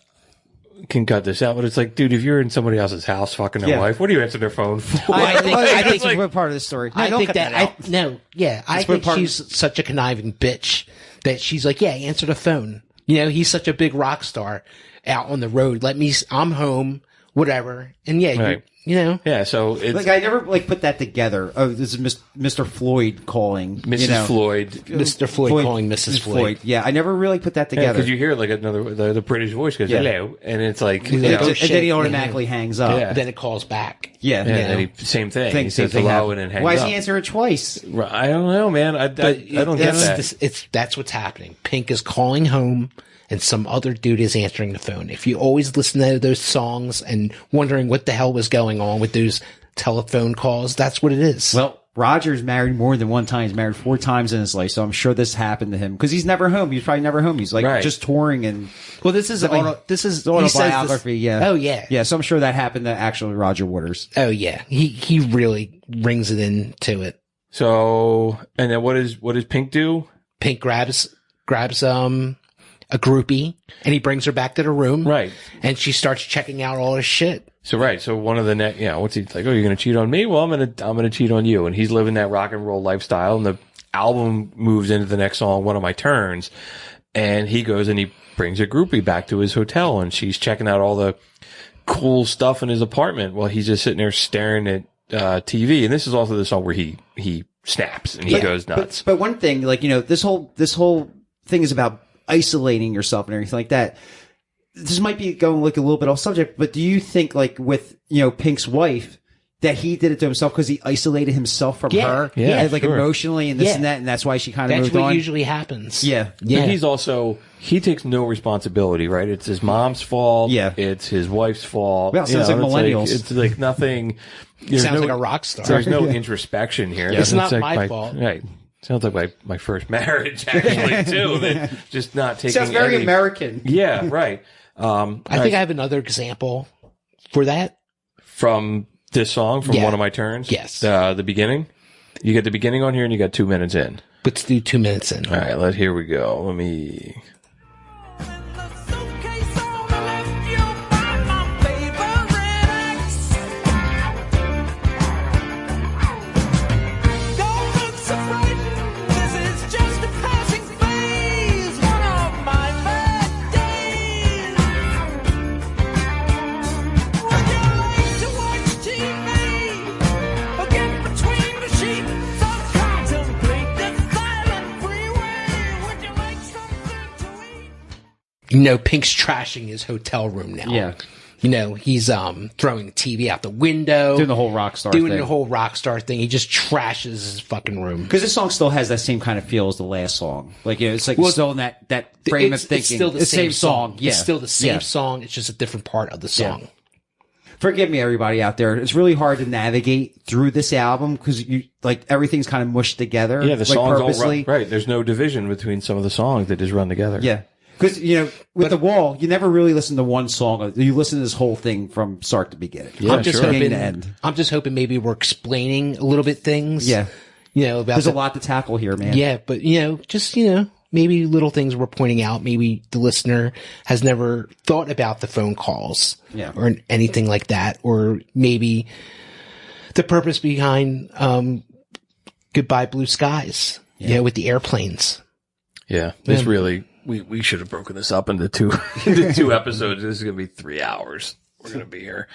can cut this out, but it's like, dude, if you're in somebody else's house fucking their wife, what do you answer their phone for? I think it's a part of the story. I think that I think part- she's such a conniving bitch that she's like, yeah, answer the phone. You know, he's such a big rock star out on the road. I'm home, whatever. And Right. you know. Yeah, so it's Like, I never put that together. Oh, this is Mr. Floyd calling. Mrs. Floyd. Mr. Floyd calling Mrs. Floyd. Yeah, I never really put that Yeah, together. because you hear like the British voice goes, hello, and it's like, He's you like, know, oh, and then he automatically hangs up. Yeah. Then it calls back. Yeah. yeah, and he, same thing. He says hello and then hangs Why does up. he answer it twice? I don't know, man. I don't get that. That's what's happening. Pink is calling home and some other dude is answering the phone. If you always listen to those songs and wondering what the hell was going on with those telephone calls, that's what it is. Well, Roger's married more than one time. He's married 4 times in his life, so I'm sure this happened to him because he's never home. He's probably never home. He's like just touring and. Well, this is autobiography. Yeah. Oh yeah. Yeah. So I'm sure that happened to actually Roger Waters. Oh yeah. He really rings it into it. So, and then what does Pink do? Pink grabs a groupie and he brings her back to the room. Right. And she starts checking out all his shit. So one of the what's he like? Oh, you're going to cheat on me? Well, I'm going to cheat on you. And he's living that rock and roll lifestyle. And the album moves into the next song, One of My Turns. And he goes and he brings a groupie back to his hotel and she's checking out all the cool stuff in his apartment while he's just sitting there staring at TV. And this is also the song where he snaps and he goes nuts. But one thing, like, this whole thing is about isolating yourself and everything like that. This might be going like a little bit off subject, but do you think like with, Pink's wife that he did it to himself because he isolated himself from her? Yeah, like sure. Emotionally and this and that. And that's why she kind of moved on. That's what usually happens. Yeah. Yeah. But he takes no responsibility, right? It's his mom's fault. Yeah. It's his wife's fault. Well, sounds like millennials. It's like nothing. Sounds like a rock star. There's no introspection here. It's not my fault. Right. Sounds like my first marriage, actually, too. That just not taking. Sounds very American. Yeah, right. I think I have another example for that. From this song, from One of My Turns? Yes. The beginning? You get the beginning on here and you got 2 minutes in. Let's do 2 minutes in. All right, here we go. Let me... Pink's trashing his hotel room now. Yeah. He's throwing the TV out the window. Doing the whole rock star thing. He just trashes his fucking room. Because this song still has that same kind of feel as the last song. Like, it's like still in that frame of thinking. It's still the same song. Yeah. It's still the same song. It's just a different part of the song. Yeah. Forgive me, everybody out there. It's really hard to navigate through this album because everything's kind of mushed together. Yeah, the songs all run. Right. There's no division between some of the songs. They just run together. Yeah. Because, with The Wall, you never really listen to one song. You listen to this whole thing from start to beginning. Yeah, I'm just hoping to end. I'm just hoping maybe we're explaining a little bit things. Yeah. About there's a lot to tackle here, man. Yeah, but, maybe little things we're pointing out. Maybe the listener has never thought about the phone calls. Yeah. Or anything like that. Or maybe the purpose behind Goodbye Blue Skies. With the airplanes. Yeah. This really... We should have broken this up into two episodes. This is going to be 3 hours. We're going to be here.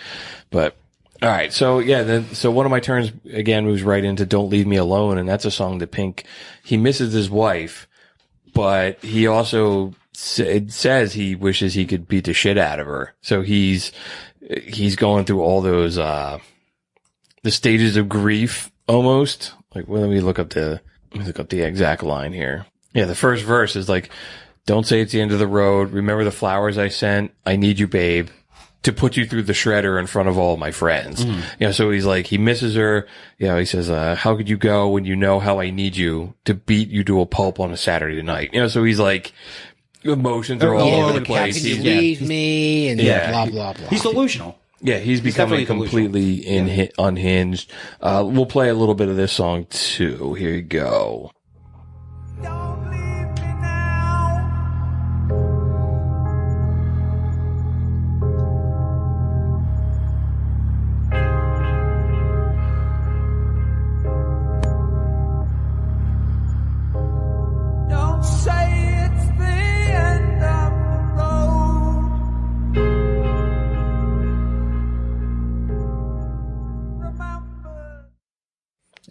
But, all right. So, so One of My Turns, again, moves right into Don't Leave Me Alone. And that's a song that Pink, he misses his wife, but he also says he wishes he could beat the shit out of her. So he's going through all those, the stages of grief almost. Like, well, let me look up the exact line here. Yeah. The first verse is like, don't say it's the end of the road. Remember the flowers I sent. I need you, babe, to put you through the shredder in front of all my friends. So he's like, he misses her. He says, how could you go when you know how I need you to beat you to a pulp on a Saturday night? So he's like, emotions are all over the place. Can you leave me? And blah, blah, blah. He's delusional. Yeah, he's becoming completely unhinged. We'll play a little bit of this song too. Here you go. Don't leave me now. Don't say it's the end of the road. Remember.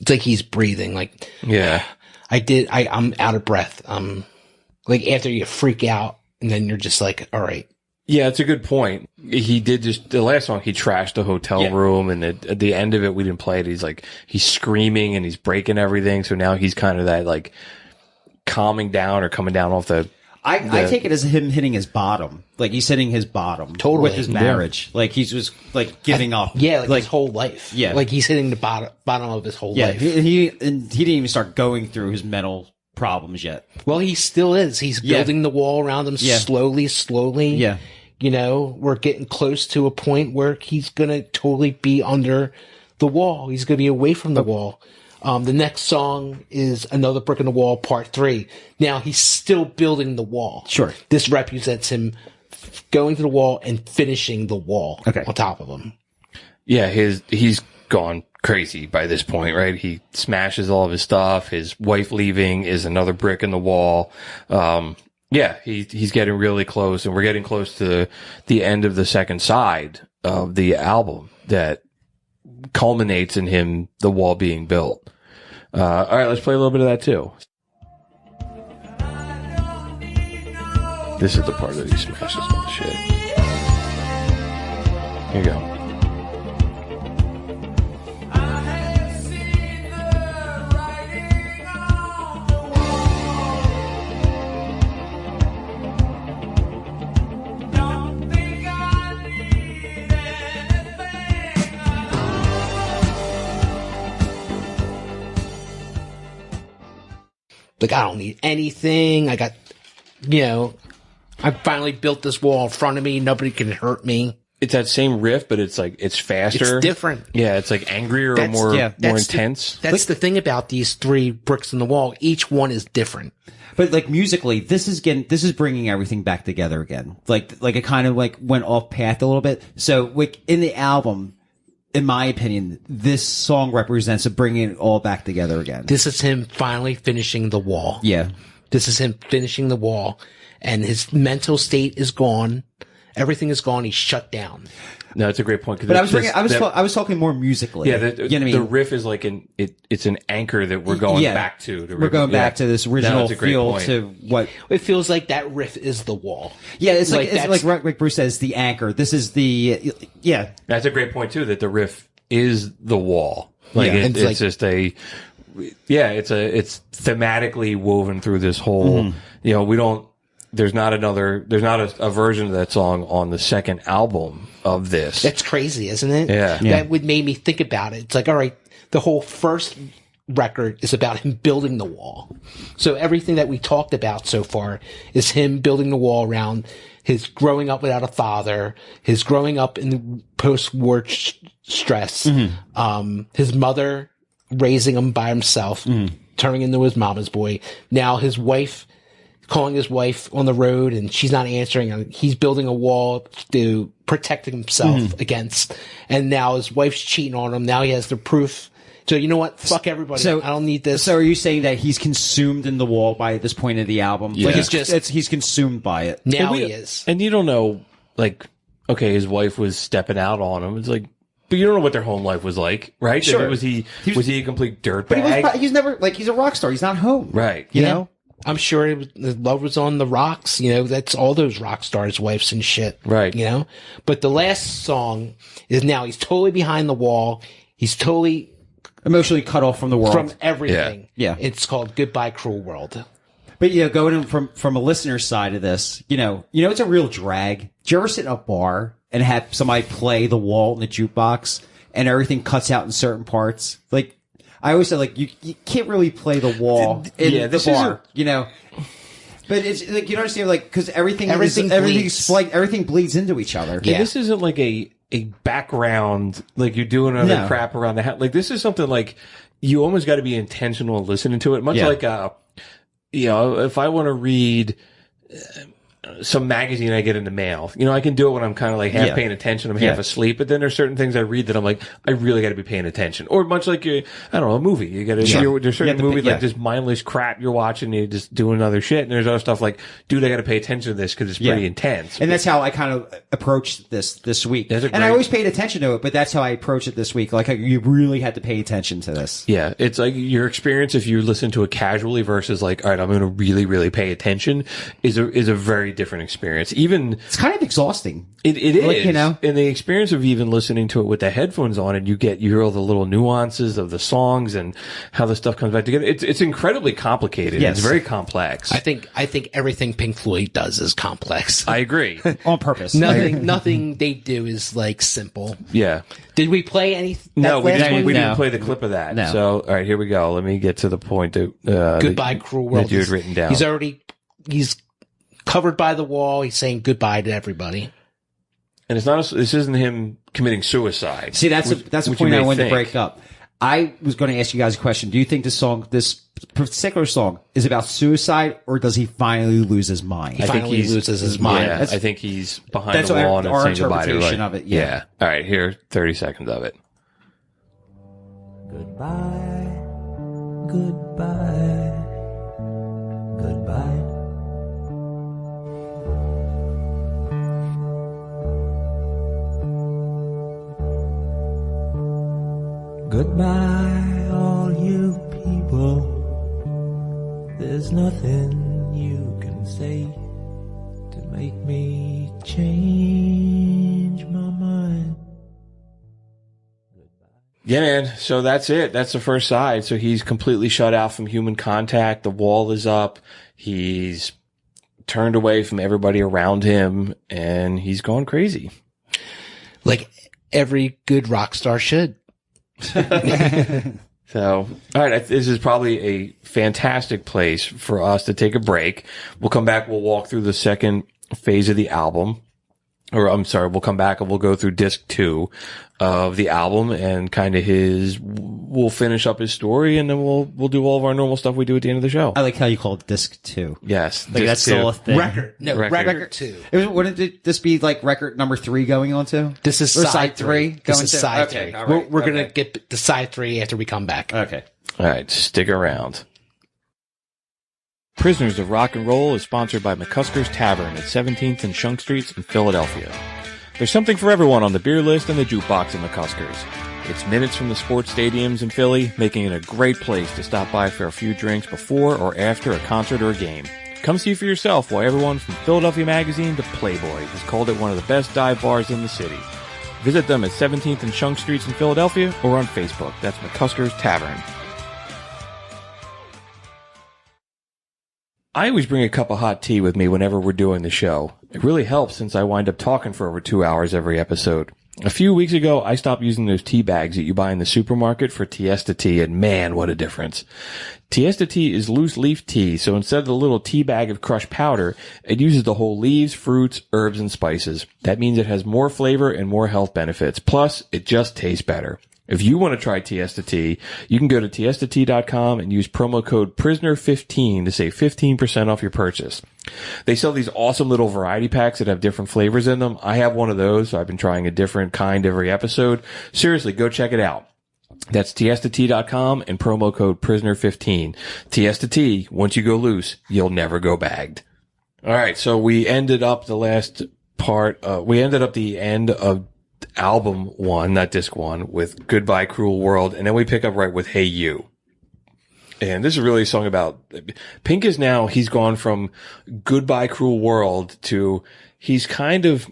It's like he's breathing. Like, Yeah. I'm out of breath. Like after you freak out and then you're just like, all right. Yeah, it's a good point. He did the last song, he trashed the hotel room, and at the end of it, we didn't play it. He's screaming and he's breaking everything. So now he's kind of that like calming down or coming down off the I take it as him hitting his bottom. Like he's hitting his bottom Totally. with his marriage. Like he's just like giving up. Yeah, like his whole life. Yeah. Like he's hitting the bottom of his whole Yeah, life. he didn't even start going through his mental problems yet. Well, he still is. He's building the wall around him slowly. Yeah. You know, we're getting close to a point where he's going to totally be under the wall. He's going to be away from the wall. The next song is Another Brick in the Wall, Part 3. Now, he's still building the wall. Sure. This represents him going to the wall and finishing the wall on top of him. Yeah, he's gone crazy by this point, right? He smashes all of his stuff. His wife leaving is another brick in the wall. Yeah, he's getting really close, and we're getting close to the end of the second side of the album that culminates in him, the wall being built. All right, let's play a little bit of that too. This is the part that he smashes all the shit. Here you go. Like, I don't need anything. I got, I finally built this wall in front of me. Nobody can hurt me. It's that same riff, but it's like, it's faster. It's different. Yeah, it's like angrier or more intense. That's the thing about these 3 bricks in the wall. Each one is different. But like musically, this is bringing everything back together again. Like it kind of like went off path a little bit. So like in the album, in my opinion, this song represents bringing it all back together again. This is him finally finishing the wall. Yeah. This is him finishing the wall, and his mental state is gone. Everything is gone. He's shut down. No, it's a great point. But I was talking more musically. Yeah, you know what I mean? The riff is like it's an anchor that we're going back to. We're going back to this original feel to what it feels like. That riff is the wall. Yeah, it's like Bruce says, the anchor. This is That's a great point too. That the riff is the wall. Like it's just it's thematically woven through this whole. There's not a version of that song on the second album of this. That's crazy, isn't it? Yeah. That would make me think about it. It's like, all right, the whole first record is about him building the wall. So everything that we talked about so far is him building the wall around his growing up without a father, his growing up in post-war stress, his mother raising him by himself, turning into his mama's boy. Now his wife, calling his wife on the road and she's not answering. He's building a wall to protect himself against. And now his wife's cheating on him. Now he has the proof. So you know what? Fuck everybody. So, I don't need this. So are you saying that he's consumed in the wall by this point of the album? Yeah. Like he's consumed by it. Now he is. And you don't know, like, okay, his wife was stepping out on him. It's like, but you don't know what their home life was like, right? Sure. Was he a complete dirtbag? But he's never, like, he's a rock star. He's not home. Right. You know? I'm sure the love was on the rocks. That's all those rock stars' wives and shit. Right. But the last song is now he's totally behind the wall. He's totally emotionally cut off from the world. From everything. Yeah. It's called Goodbye Cruel World. But going in from a listener's side of this, it's a real drag. Did you ever sit in a bar and have somebody play The Wall in the jukebox and everything cuts out in certain parts? Like, I always say, like, you can't really play The Wall in the bar, But it's like, you don't understand, like, because everything bleeds into each other. Yeah, this isn't like a background, like you're doing other crap around the house. Like, this is something like you almost got to be intentional in listening to it. Much like, if I want to read some magazine I get in the mail, I can do it when I'm kind of like half paying attention. I'm half asleep, but then there's certain things I read that I'm like, I really got to be paying attention. Or much like, I don't know, a movie. You got to, there's certain movies like just mindless crap you're watching, and you're just doing other shit. And there's other stuff like, dude, I got to pay attention to this because it's pretty intense. And that's how I kind of approached this week. And I always paid attention to it, but that's how I approached it this week. Like, you really had to pay attention to this. Yeah. It's like your experience if you listen to it casually versus like, all right, I'm going to really, really pay attention is a very different experience. Even It's kind of exhausting. it is, Like, you know? and the experience of even listening to it with the headphones on, and you hear all the little nuances of the songs and how the stuff comes back together. It's incredibly complicated. Yes. It's very complex. I think everything Pink Floyd does is complex. I agree. On purpose. Nothing they do is like simple. Yeah. Did we play any? No, we that last one? didn't No. play the clip of that. No. So, all right, here we go. Let me get to the point that Goodbye, cruel world. that you had written down. He's covered by the wall. He's saying goodbye to everybody. And it's not. This isn't him committing suicide. See, that's a which you point I may wanted think. to break up. I was going to ask you guys a question. Do you think this particular song is about suicide, or does he finally lose his mind? He finally loses his mind. Yeah, I think he's behind That's the wall and our saying goodbye to interpretation like, of it, yeah. All right, here, 30 seconds of it. Goodbye, goodbye, goodbye. Goodbye, all you people. There's nothing you can say to make me change my mind. Yeah, man. So that's it. That's the first side. So he's completely shut out from human contact. The wall is up. He's turned away from everybody around him, and he's gone crazy. Like every good rock star should. So, all right, this is probably a fantastic place for us to take a break. We'll come back. We'll walk through the second phase of the album. Or I'm sorry, we'll come back and we'll go through disc 2 of the album and kind of we'll finish up his story, and then we'll do all of our normal stuff we do at the end of the show. I like how you call it disc 2. Yes. Like disc that's 2. still a thing. Record 2. Wouldn't this be like record number 3 going on to? This is Or side 3. going This is to? side Okay, 3. all right, We're going to okay. get to side 3 after we come back. Okay. All right, stick around. Prisoners of Rock and Roll is sponsored by McCusker's Tavern at 17th and Shunk Streets in Philadelphia. There's something for everyone on the beer list and the jukebox at McCusker's. It's minutes from the sports stadiums in Philly, making it a great place to stop by for a few drinks before or after a concert or a game. Come see for yourself why everyone from Philadelphia Magazine to Playboy has called it one of the best dive bars in the city. Visit them at 17th and Shunk Streets in Philadelphia or on Facebook. That's McCusker's Tavern. I always bring a cup of hot tea with me whenever we're doing the show. It really helps since I wind up talking for over 2 hours every episode. A few weeks ago, I stopped using those tea bags that you buy in the supermarket for Tiesta tea, and man, what a difference. Tiesta tea is loose leaf tea, so instead of the little tea bag of crushed powder, it uses the whole leaves, fruits, herbs, and spices. That means it has more flavor and more health benefits. Plus, it just tastes better. If you want to try Tiesta tea, you can go to tiestatea.com and use promo code PRISONER15 to save 15% off your purchase. They sell these awesome little variety packs that have different flavors in them. I have one of those, so I've been trying a different kind every episode. Seriously, go check it out. That's tiestatea.com and promo code PRISONER15. Tiesta tea, once you go loose, you'll never go bagged. All right, so we ended up the end of album 1, not disc 1, with Goodbye Cruel World, and then we pick up right with Hey You. And this is really a song about Pink he's gone from Goodbye Cruel World to he's kind of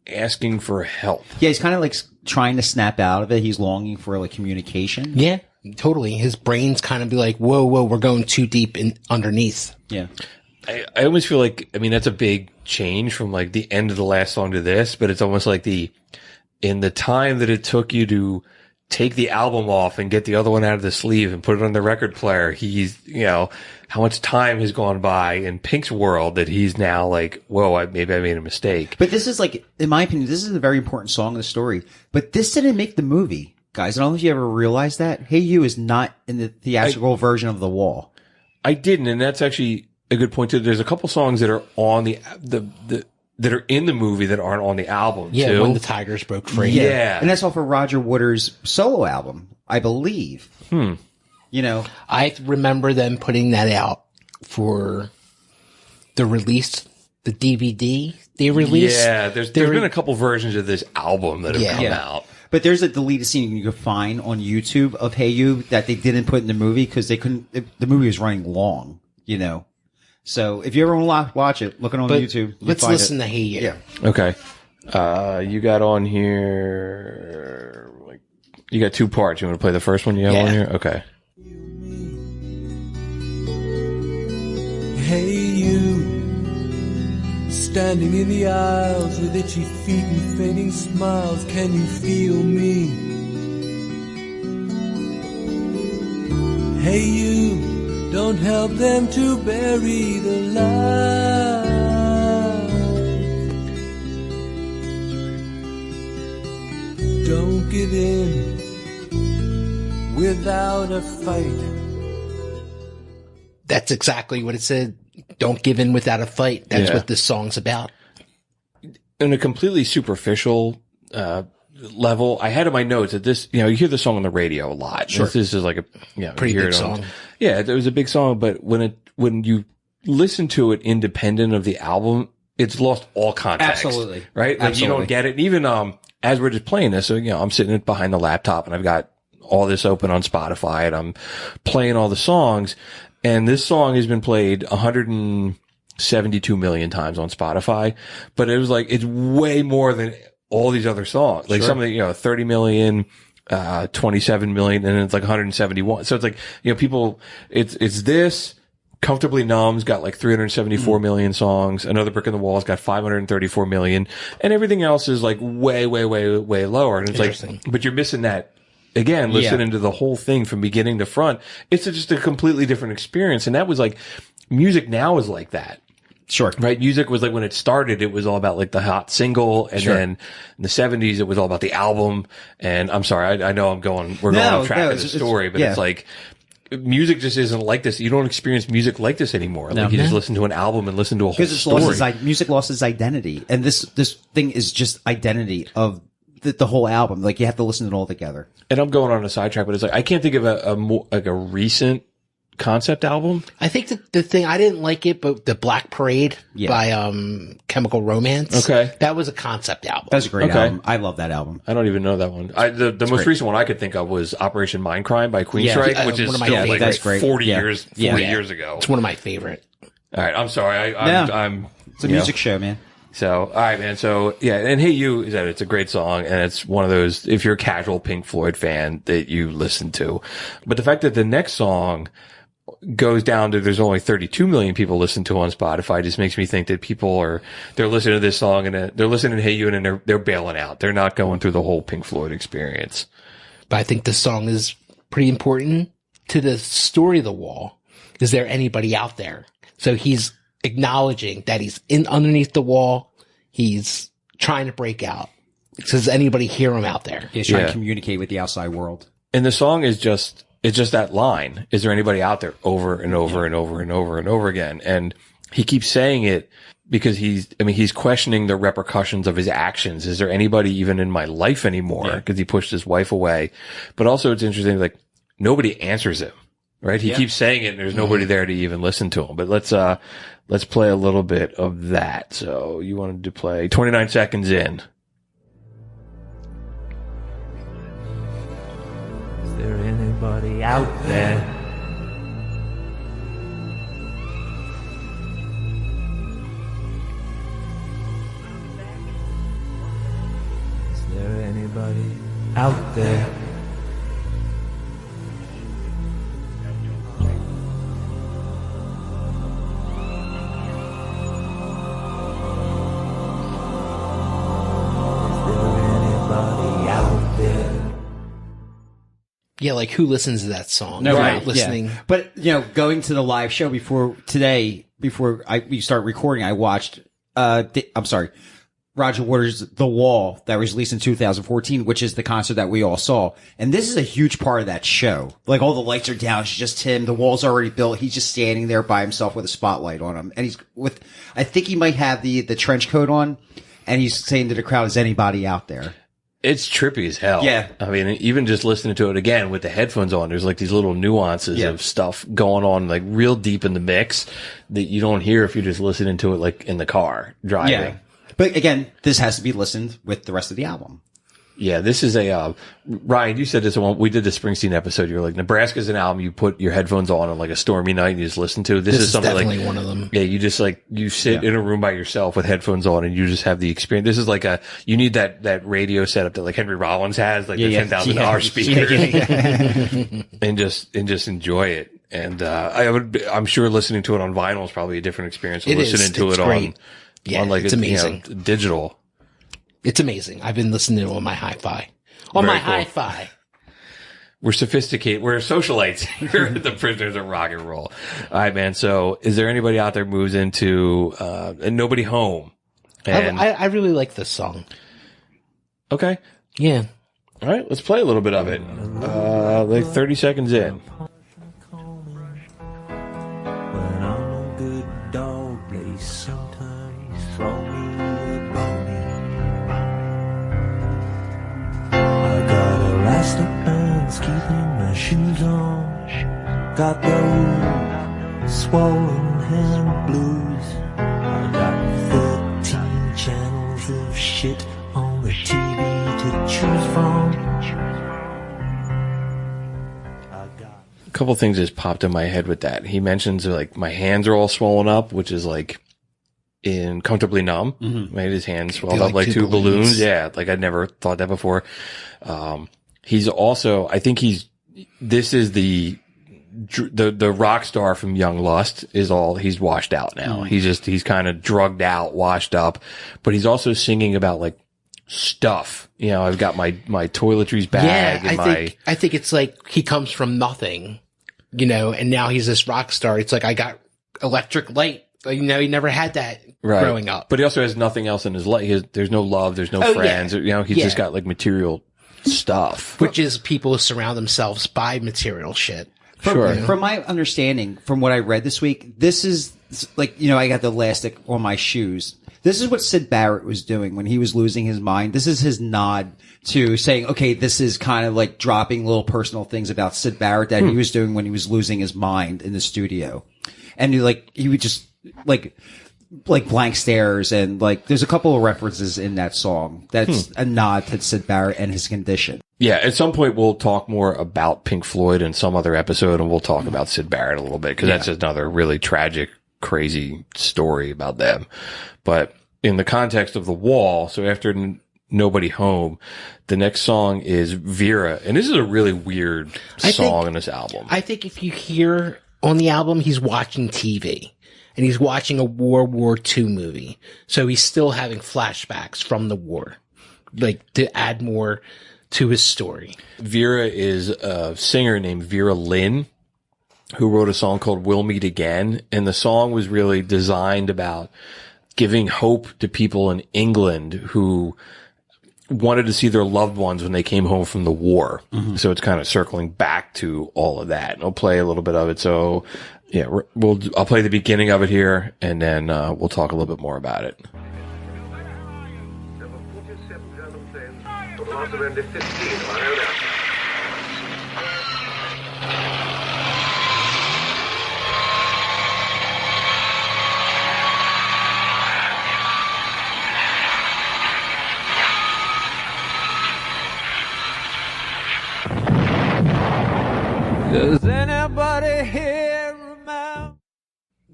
asking for help. Yeah, he's kind of like trying to snap out of it. He's longing for like communication. Yeah, totally. His brain's kind of be like, whoa, we're going too deep in underneath. Yeah. I almost feel like, that's a big change from like the end of the last song to this, but it's almost like in the time that it took you to take the album off and get the other one out of the sleeve and put it on the record player, he's, how much time has gone by in Pink's world that he's now like, whoa, maybe I made a mistake. But this is like, in my opinion, this is a very important song in the story. But this didn't make the movie, guys. I don't know if you ever realized that. Hey You is not in the theatrical version of The Wall. I didn't, and that's actually a good point too. There's a couple songs that are on that are in the movie that aren't on the album, Yeah, too. When the Tigers Broke Free. Yeah. And that's all for Roger Waters' solo album, I believe. I remember them putting that out for the release, the DVD they released. Yeah, there's been a couple versions of this album that have come out. But there's a deleted scene you can find on YouTube of Hey You that they didn't put in the movie because they couldn't, the movie was running long, So if you ever want to watch it, look it on But YouTube. You let's find listen it. to Hey You. Yeah. Okay. You got on here, like, you got two parts. You want to play the first one you have on here? Okay. Hey you, standing in the aisles with itchy feet and fading smiles, can you feel me? Hey you, don't help them to bury the lie. Don't give in without a fight. That's exactly what it said. Don't give in without a fight. That's what this song's about. In a completely superficial level, I had in my notes that this, you hear the song on the radio a lot. Sure. This is like a Pretty hear big it on- song. Yeah, it was a big song, but when you listen to it independent of the album, it's lost all context. Absolutely. Right? Like you don't get it. And even as we're just playing this, so I'm sitting behind the laptop and I've got all this open on Spotify and I'm playing all the songs, and this song has been played 172 million times on Spotify, but it was like, it's way more than all these other songs. Like some of the, 30 million, 27 million, and it's like 171. So it's like, people, it's this, Comfortably Numb's got like 374 million songs. Another Brick in the Wall's got 534 million, and everything else is like way, way, way, way lower. And it's like, but you're missing that. Again, listening to the whole thing from beginning to front, it's just a completely different experience. And that was like, music now is like that. Sure. Right? Music was like, when it started, it was all about like the hot single. And then in the 70s, it was all about the album. And I'm sorry, I know we're going off track of the story, but it's like, music just isn't like this. You don't experience music like this anymore. Like you just listen to an album and listen to a whole story. Because music lost its identity. And this thing is just identity of the whole album. Like you have to listen to it all together. And I'm going on a sidetrack, but it's like, I can't think of a more, like a recent concept album. I think the thing, I didn't like it, but the Black Parade by Chemical Romance. Okay. That was a concept album. That's a great album. I love that album. I don't even know that one. The most recent one I could think of was Operation Mindcrime by Queensryche, which is one of my still favorites. like That's great. 40 years ago. It's one of my favorite. All right. I'm sorry. It's a music show, man. So, all right, man. So, yeah. And Hey You, it's a great song. And it's one of those, if you're a casual Pink Floyd fan, that you listen to. But the fact that the next song goes down to there's only 32 million people listen to on Spotify just makes me think that they're listening to this song and they're listening to Hey You and they're bailing out. They're not going through the whole Pink Floyd experience. But I think this song is pretty important to the story of the Wall. Is there anybody out there? So he's acknowledging that he's underneath the wall. He's trying to break out. Does anybody hear him out there? He's trying to communicate with the outside world. And the song is it's just that line. Is there anybody out there? Over and over and over and over and over again. And he keeps saying it because he's questioning the repercussions of his actions. Is there anybody even in my life anymore? Because he pushed his wife away. But also it's interesting, like nobody answers him, right? He keeps saying it and there's nobody there to even listen to him. But let's play a little bit of that. So you wanted to play 29 seconds in. Is there anybody out there? Is there anybody out there? Yeah, like who listens to that song? No, You're right. not listening. Yeah. But, going to the live show before we start recording, I watched, Roger Waters' The Wall that was released in 2014, which is the concert that we all saw. And this is a huge part of that show. Like all the lights are down. It's just him. The wall's already built. He's just standing there by himself with a spotlight on him. And I think he might have the trench coat on, and he's saying to the crowd, is anybody out there? It's trippy as hell. Yeah. I mean, even just listening to it again with the headphones on, there's like these little nuances of stuff going on, like real deep in the mix that you don't hear if you're just listening to it like in the car driving. Yeah. But again, this has to be listened with the rest of the album. Yeah, this is a Ryan. You said this one. We did the Springsteen episode. You're like, Nebraska's an album you put your headphones on like a stormy night and you just listen to. This is something definitely like one of them. Yeah, you just like you sit in a room by yourself with headphones on and you just have the experience. This is like you need that radio setup that like Henry Rollins has, like the $10,000 speakers, and just enjoy it. And I'm sure listening to it on vinyl is probably a different experience than listening to it great. on like it's amazing. Digital. It's amazing. I've been listening to it on my hi-fi. Hi-fi. We're sophisticated. We're socialites here at the Prisoners of Rock and Roll. All right, man. So is there anybody out there who moves into and Nobody Home? And, I really like this song. Okay. Yeah. All right. Let's play a little bit of it. Like 30 seconds in. When I'm a good dog, they sometimes throw me a bone. I got elastic bands keeping my shoes on. Got the swollen hand blues. I got 13 channels of shit on the TV to choose from. A couple things just popped in my head with that. He mentions like my hands are all swollen up, which is like in Comfortably Numb. Made his hands swelled up like two balloons. Yeah, like I'd never thought that before. He's also, I think this is the rock star from Young Lust is all, he's washed out now. He's kind of drugged out, washed up, but he's also singing about like stuff. You know, I've got my toiletries bag. Yeah, I think it's like he comes from nothing, you know, and now he's this rock star. It's like I got electric light. You know, he never had that growing up. But he also has nothing else in his life. There's no love. There's no friends. Yeah. You know, he's just got like material stuff. Which is people surround themselves by material shit. From my understanding, from what I read this week, this is like, you know, I got the elastic on my shoes. This is what Syd Barrett was doing when he was losing his mind. This is his nod to saying, okay, this is kind of like dropping little personal things about Syd Barrett that he was doing when he was losing his mind in the studio. And he would just like blank stares, and like there's a couple of references in that song that's a nod to Syd Barrett and his condition. Yeah, at some point we'll talk more about Pink Floyd in some other episode, and we'll talk about Syd Barrett a little bit, because that's another really tragic, crazy story about them. But in the context of The Wall, so after Nobody Home, the next song is Vera, and this is a really weird song in this album. I think if you hear on the album, he's watching TV. And he's watching a World War II movie. So he's still having flashbacks from the war, like to add more to his story. Vera is a singer named Vera Lynn, who wrote a song called We'll Meet Again. And the song was really designed about giving hope to people in England who wanted to see their loved ones when they came home from the war. So it's kind of circling back to all of that. And I'll play a little bit of it. So yeah, I'll play the beginning of it here, and then we'll talk a little bit more about it. Does anybody here remember?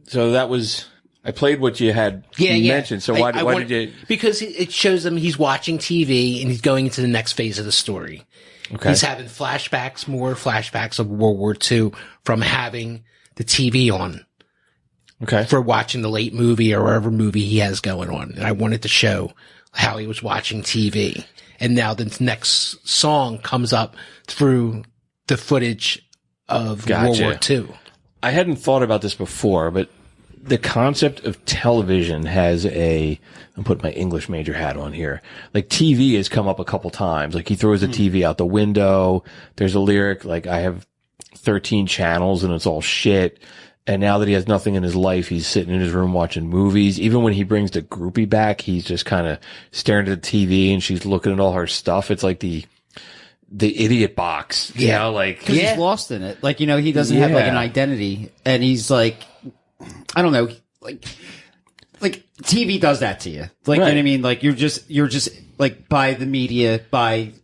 So that was, I played what you had mentioned. So why did you? Because it shows him he's watching TV and he's going into the next phase of the story. Okay. He's having more flashbacks of World War II from having the TV on. Okay. For watching the late movie or whatever movie he has going on. And I wanted to show how he was watching TV. And now the next song comes up through the footage of World War II. I hadn't thought about this before, but the concept of television has I'm putting my English major hat on here. Like TV has come up a couple times. Like he throws the TV out the window. There's a lyric like, I have 13 channels and it's all shit. And now that he has nothing in his life, he's sitting in his room watching movies. Even when he brings the groupie back, he's just kind of staring at the TV and she's looking at all her stuff. It's like the idiot box, you know, like, cause he's lost in it. Like, you know, he doesn't have like an identity, and he's like, I don't know, like TV does that to you. Like, you know what I mean? Like you're just like by the media,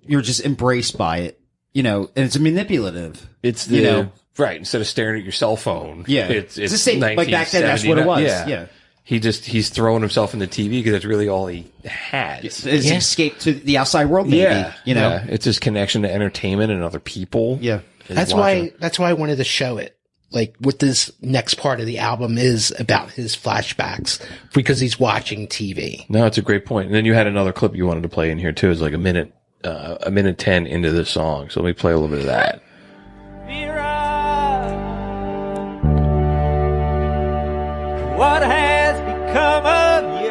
you're just embraced by it, you know, and it's manipulative. It's the, you know, right. Instead of staring at your cell phone. Yeah. It's the same, like back then, that's what it was. Yeah. He's throwing himself in the TV because that's really all he has. It's his escape to the outside world, maybe, you know? Yeah. It's his connection to entertainment and other people. Yeah. That's why I wanted to show it. Like what this next part of the album is about his flashbacks because he's watching TV. No, it's a great point. And then you had another clip you wanted to play in here too. It's like a minute 10 into this song. So let me play a little bit of that. Vera, what has become of you?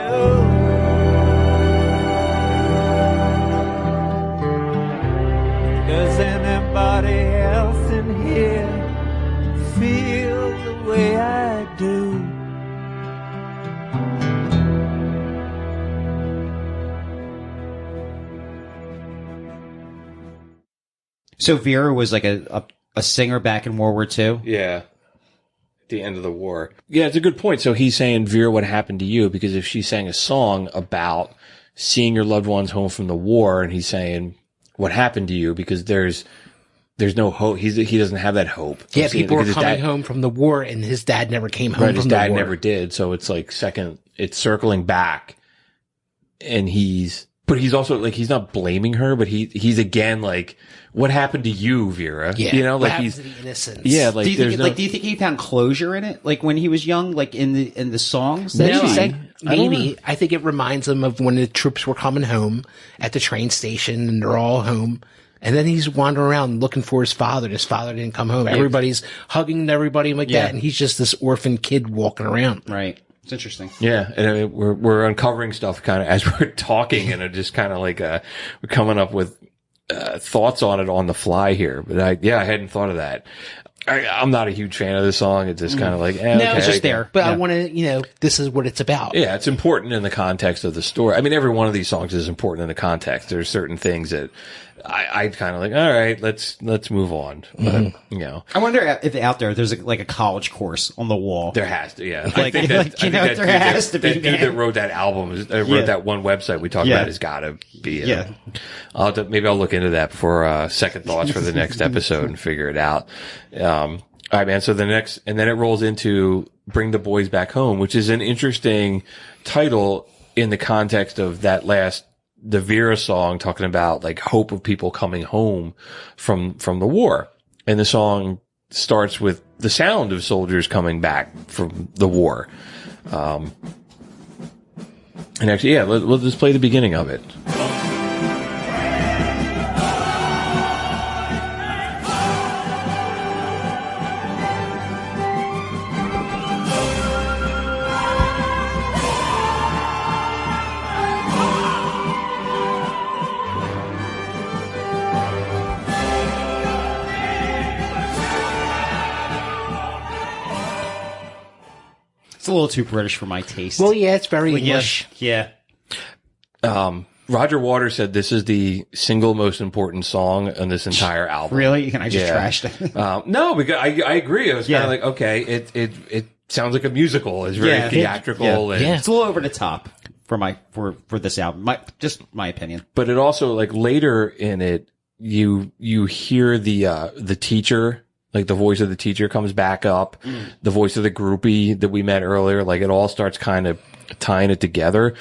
Does anybody else in here feel the way I do? So Vera was like a singer back in World War II? Yeah. At the end of the war. Yeah, it's a good point. So he's saying, Vera, what happened to you? Because if she sang a song about seeing your loved ones home from the war, and he's saying, what happened to you? Because there's no hope. He doesn't have that hope. Yeah, people were coming home from the war, and his dad never came home from the war. His dad never did. So it's like it's circling back, and but he's also like, he's not blaming her, but he's again like, what happened to you, Vera? Yeah, you know, like he's the innocence. Yeah, like do you think he found closure in it, like when he was young, like in the songs that No, she sang? maybe. I think it reminds him of when the troops were coming home at the train station, and they're all home. And then he's wandering around looking for his father. And his father didn't come home. Everybody's hugging everybody like that, and he's just this orphan kid walking around. Right. It's interesting. Yeah, and I mean, we're uncovering stuff kind of as we're talking, and it just kind of like we're coming up with thoughts on it on the fly here. But I hadn't thought of that. I'm not a huge fan of this song. It's just kind of like, okay, it's just there. But I want to, this is what it's about. Yeah, it's important in the context of the story. I mean, every one of these songs is important in the context. There's certain things that I kind of like, all right, let's move on. But, I wonder if out there there's like a college course on the wall. There has to, yeah. Like, I think that there has to be. That dude that wrote that album, wrote that one website we talked about has got to be. Maybe I'll look into that before second thoughts for the next episode and figure it out. All right, man. So and then it rolls into Bring the Boys Back Home, which is an interesting title in the context of the Vera song talking about like hope of people coming home from the war. And the song starts with the sound of soldiers coming back from the war. And actually, we'll just play the beginning of it. It's a little too British for my taste. Well, yeah, it's very English. Yeah. Roger Waters said this is the single most important song on this entire album. Really? Can I just trashed it? No, because I agree. It was kind of like, okay, it sounds like a musical. It's very theatrical. And it's a little over the top for this album. Just my opinion. But it also, like, later in it, you hear the teacher, like the voice of the teacher comes back up, the voice of the groupie that we met earlier, like it all starts kind of tying it together.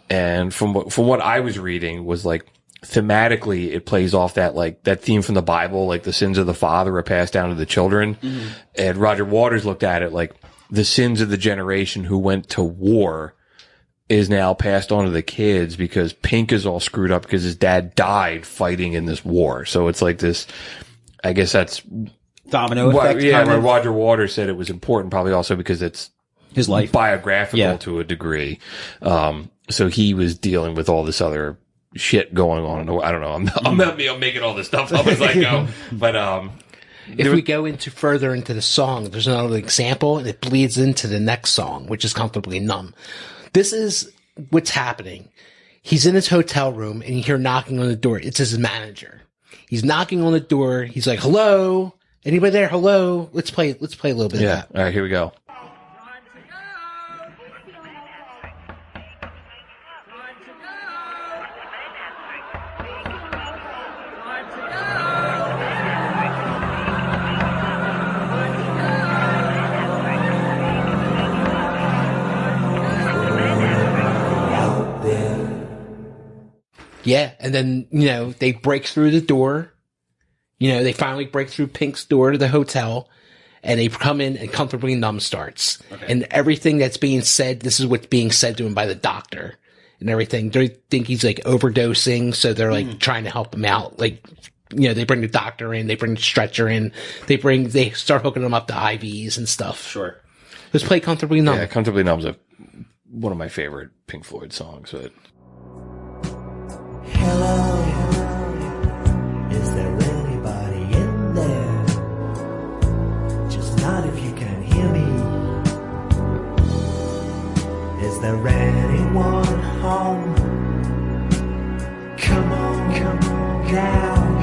And from what I was reading was like thematically it plays off that theme from the Bible, like the sins of the father are passed down to the children. And Roger Waters looked at it like the sins of the generation who went to war is now passed on to the kids because Pink is all screwed up because his dad died fighting in this war. So it's like this, I guess that's domino effect. Yeah, where Roger Waters said it was important, probably also because it's his life biographical to a degree. So he was dealing with all this other shit going on. I don't know. I'm making all this stuff up as I go. But if we go further into the song, there's another example, and it bleeds into the next song, which is Comfortably Numb. This is what's happening. He's in his hotel room, and you hear knocking on the door. It's his manager. He's knocking on the door. He's like, "Hello, anybody there? Hello." Let's play a little bit of that. All right, here we go. Yeah. And then, you know, they break through the door. You know, they finally break through Pink's door to the hotel, and they come in and Comfortably Numb starts. Okay. And everything that's being said, this is what's being said to him by the doctor and everything. They think he's like overdosing, so they're like trying to help him out. Like, you know, they bring the doctor in, they bring the stretcher in, they start hooking him up to IVs and stuff. Sure. Let's play Comfortably Numb. Yeah, Comfortably Numb's one of my favorite Pink Floyd songs. But Hello, is there anybody in there? Just not if you can hear me. Is there anyone home? Come on down.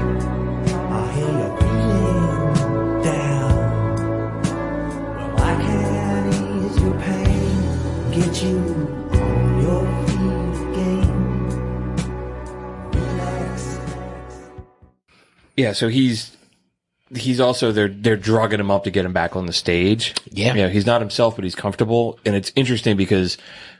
I hear you're feeling down. Well, I can ease your pain, get you on your feet again. Relax. yeah, so he's also they're drugging him up to get him back on the stage. Yeah. Yeah, he's not himself, but he's comfortable. And it's interesting because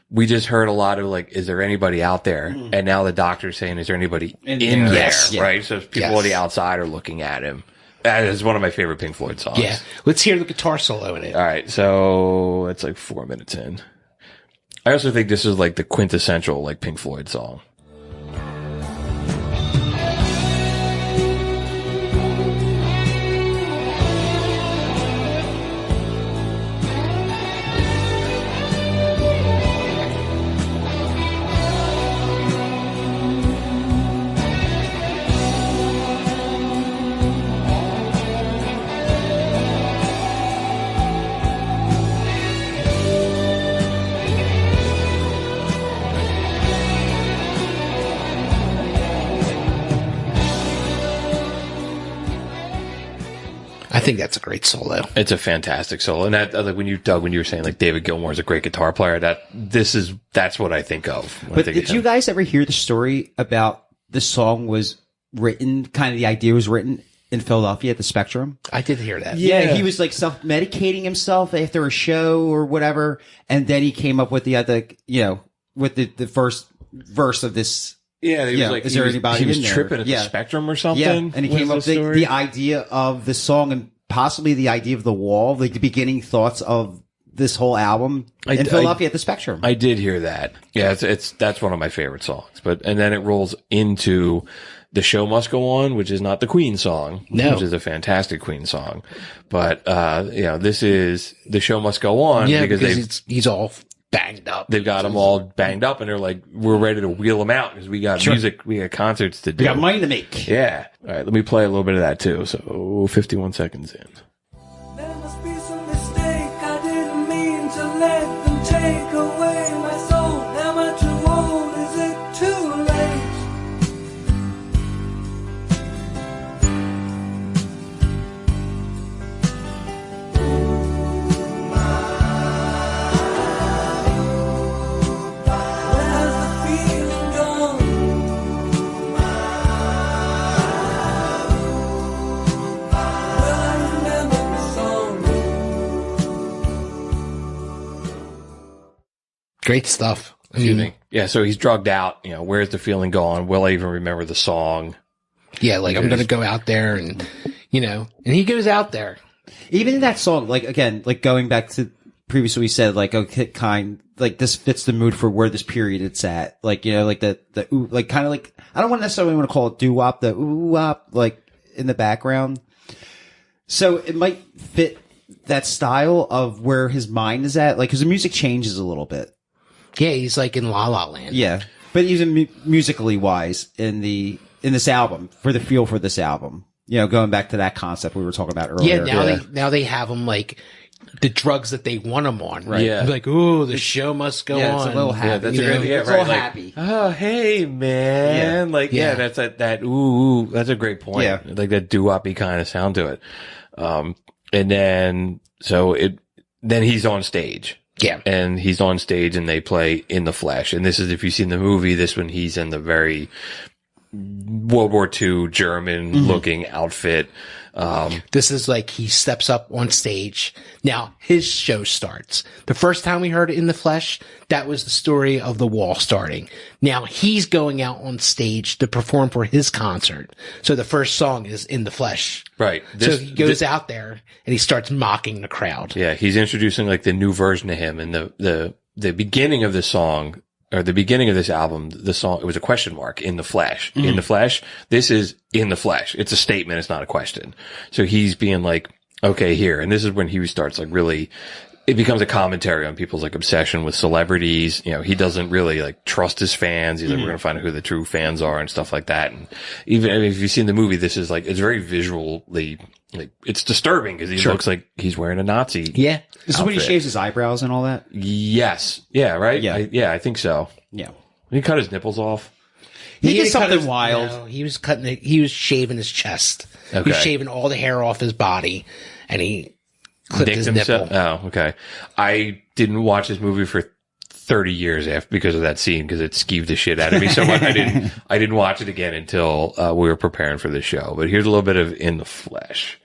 we just heard a lot of like, is there anybody out there? And now the doctor's saying, is there anybody in there? Yes. Yeah. Right? So people on the outside are looking at him. That is one of my favorite Pink Floyd songs. Yeah. Let's hear the guitar solo in it. All right. So it's like 4 minutes in. I also think this is like the quintessential like Pink Floyd song. I think that's a great solo. It's a fantastic solo. And that, like when you were saying like David Gilmour is a great guitar player, that's what I think of. But did you guys ever hear the story about the song was written, kind of the idea was written in Philadelphia at the Spectrum? I did hear that. Yeah, he was like self-medicating himself after a show or whatever. And then he came up with the other, you know, with the first verse of this. Yeah, he was like, is there anybody he was in there? tripping at the Spectrum or something. Yeah, and he came up with the idea of the song and possibly the idea of the wall, like the beginning thoughts of this whole album in Philadelphia at the Spectrum. I did hear that. Yeah, that's one of my favorite songs. And then it rolls into The Show Must Go On, which is not the Queen song, which is a fantastic Queen song. But, you know, this is The Show Must Go On because he's all banged up. They've got them all banged up and they're like, we're ready to wheel them out because we got music, we got concerts to do. We got money to make. Yeah. All right, let me play a little bit of that too. So 51 seconds in. There must be some mistake. I didn't mean to let them take away my soul. Am I too old? Is it too late? Where's the feeling gone? Well, I remember the song. Great stuff. Excuse me. Yeah, so he's drugged out. You know, where's the feeling gone? Will I even remember the song? Yeah, like I'm going to go out there and, you know, and he goes out there. Even in that song, like again, like going back to previously we said, like, okay, like this fits the mood for where this period it's at. Like, you know, like the ooh, like kind of like, I don't necessarily want to call it doo-wop, the ooh-wop, like in the background. So it might fit that style of where his mind is at, like, cause the music changes a little bit. Yeah, he's like in La La Land. Yeah. But even musically wise in this album, for the feel for this album, you know, going back to that concept we were talking about earlier. Yeah, now they have him like the drugs that they want him on. Right. Yeah. Like, ooh, the show must go Yeah, on. it's a little happy. Yeah, that's You a know? great, yeah, It's right, all like, happy. oh, hey, man. Yeah. Like, yeah, that's that, ooh, that's a great point. Yeah. Like that doo-wop-y kind of sound to it. And then, then he's on stage. Yeah. And he's on stage and they play In the Flesh. And this is, if you've seen the movie, this one he's in the very World War II German looking outfit. This is like he steps up on stage. Now his show starts. The first time we heard it in the flesh, that was the story of the wall starting. Now he's going out on stage to perform for his concert. So the first song is in the flesh. Right. So he goes out there and he starts mocking the crowd. Yeah, he's introducing like the new version of him, and the beginning of the song, or the beginning of this album, the song, it was a question mark, in the flesh. In the flesh. This is in the flesh. It's a statement. It's not a question. So he's being like, okay, here. And this is when he starts like really, it becomes a commentary on people's like obsession with celebrities. You know, he doesn't really like trust his fans. He's like, we're going to find out who the true fans are and stuff like that. And even, I mean, if you've seen the movie, this is like, it's very visually, like, it's disturbing because he looks like he's wearing a Nazi. Yeah. This is when he shaves his eyebrows and all that? Yes. Yeah, right? Yeah. I think so. Yeah. He cut his nipples off. He did didn't cut something wild. No, he was he was shaving his chest. He was Okay. shaving all the hair off his body, and he clipped Nicked his himself. nipple. Oh, okay. I didn't watch this movie for 30 years after because of that scene, because it skeeved the shit out of me so much. I didn't watch it again until we were preparing for the show. But here's a little bit of In the Flesh.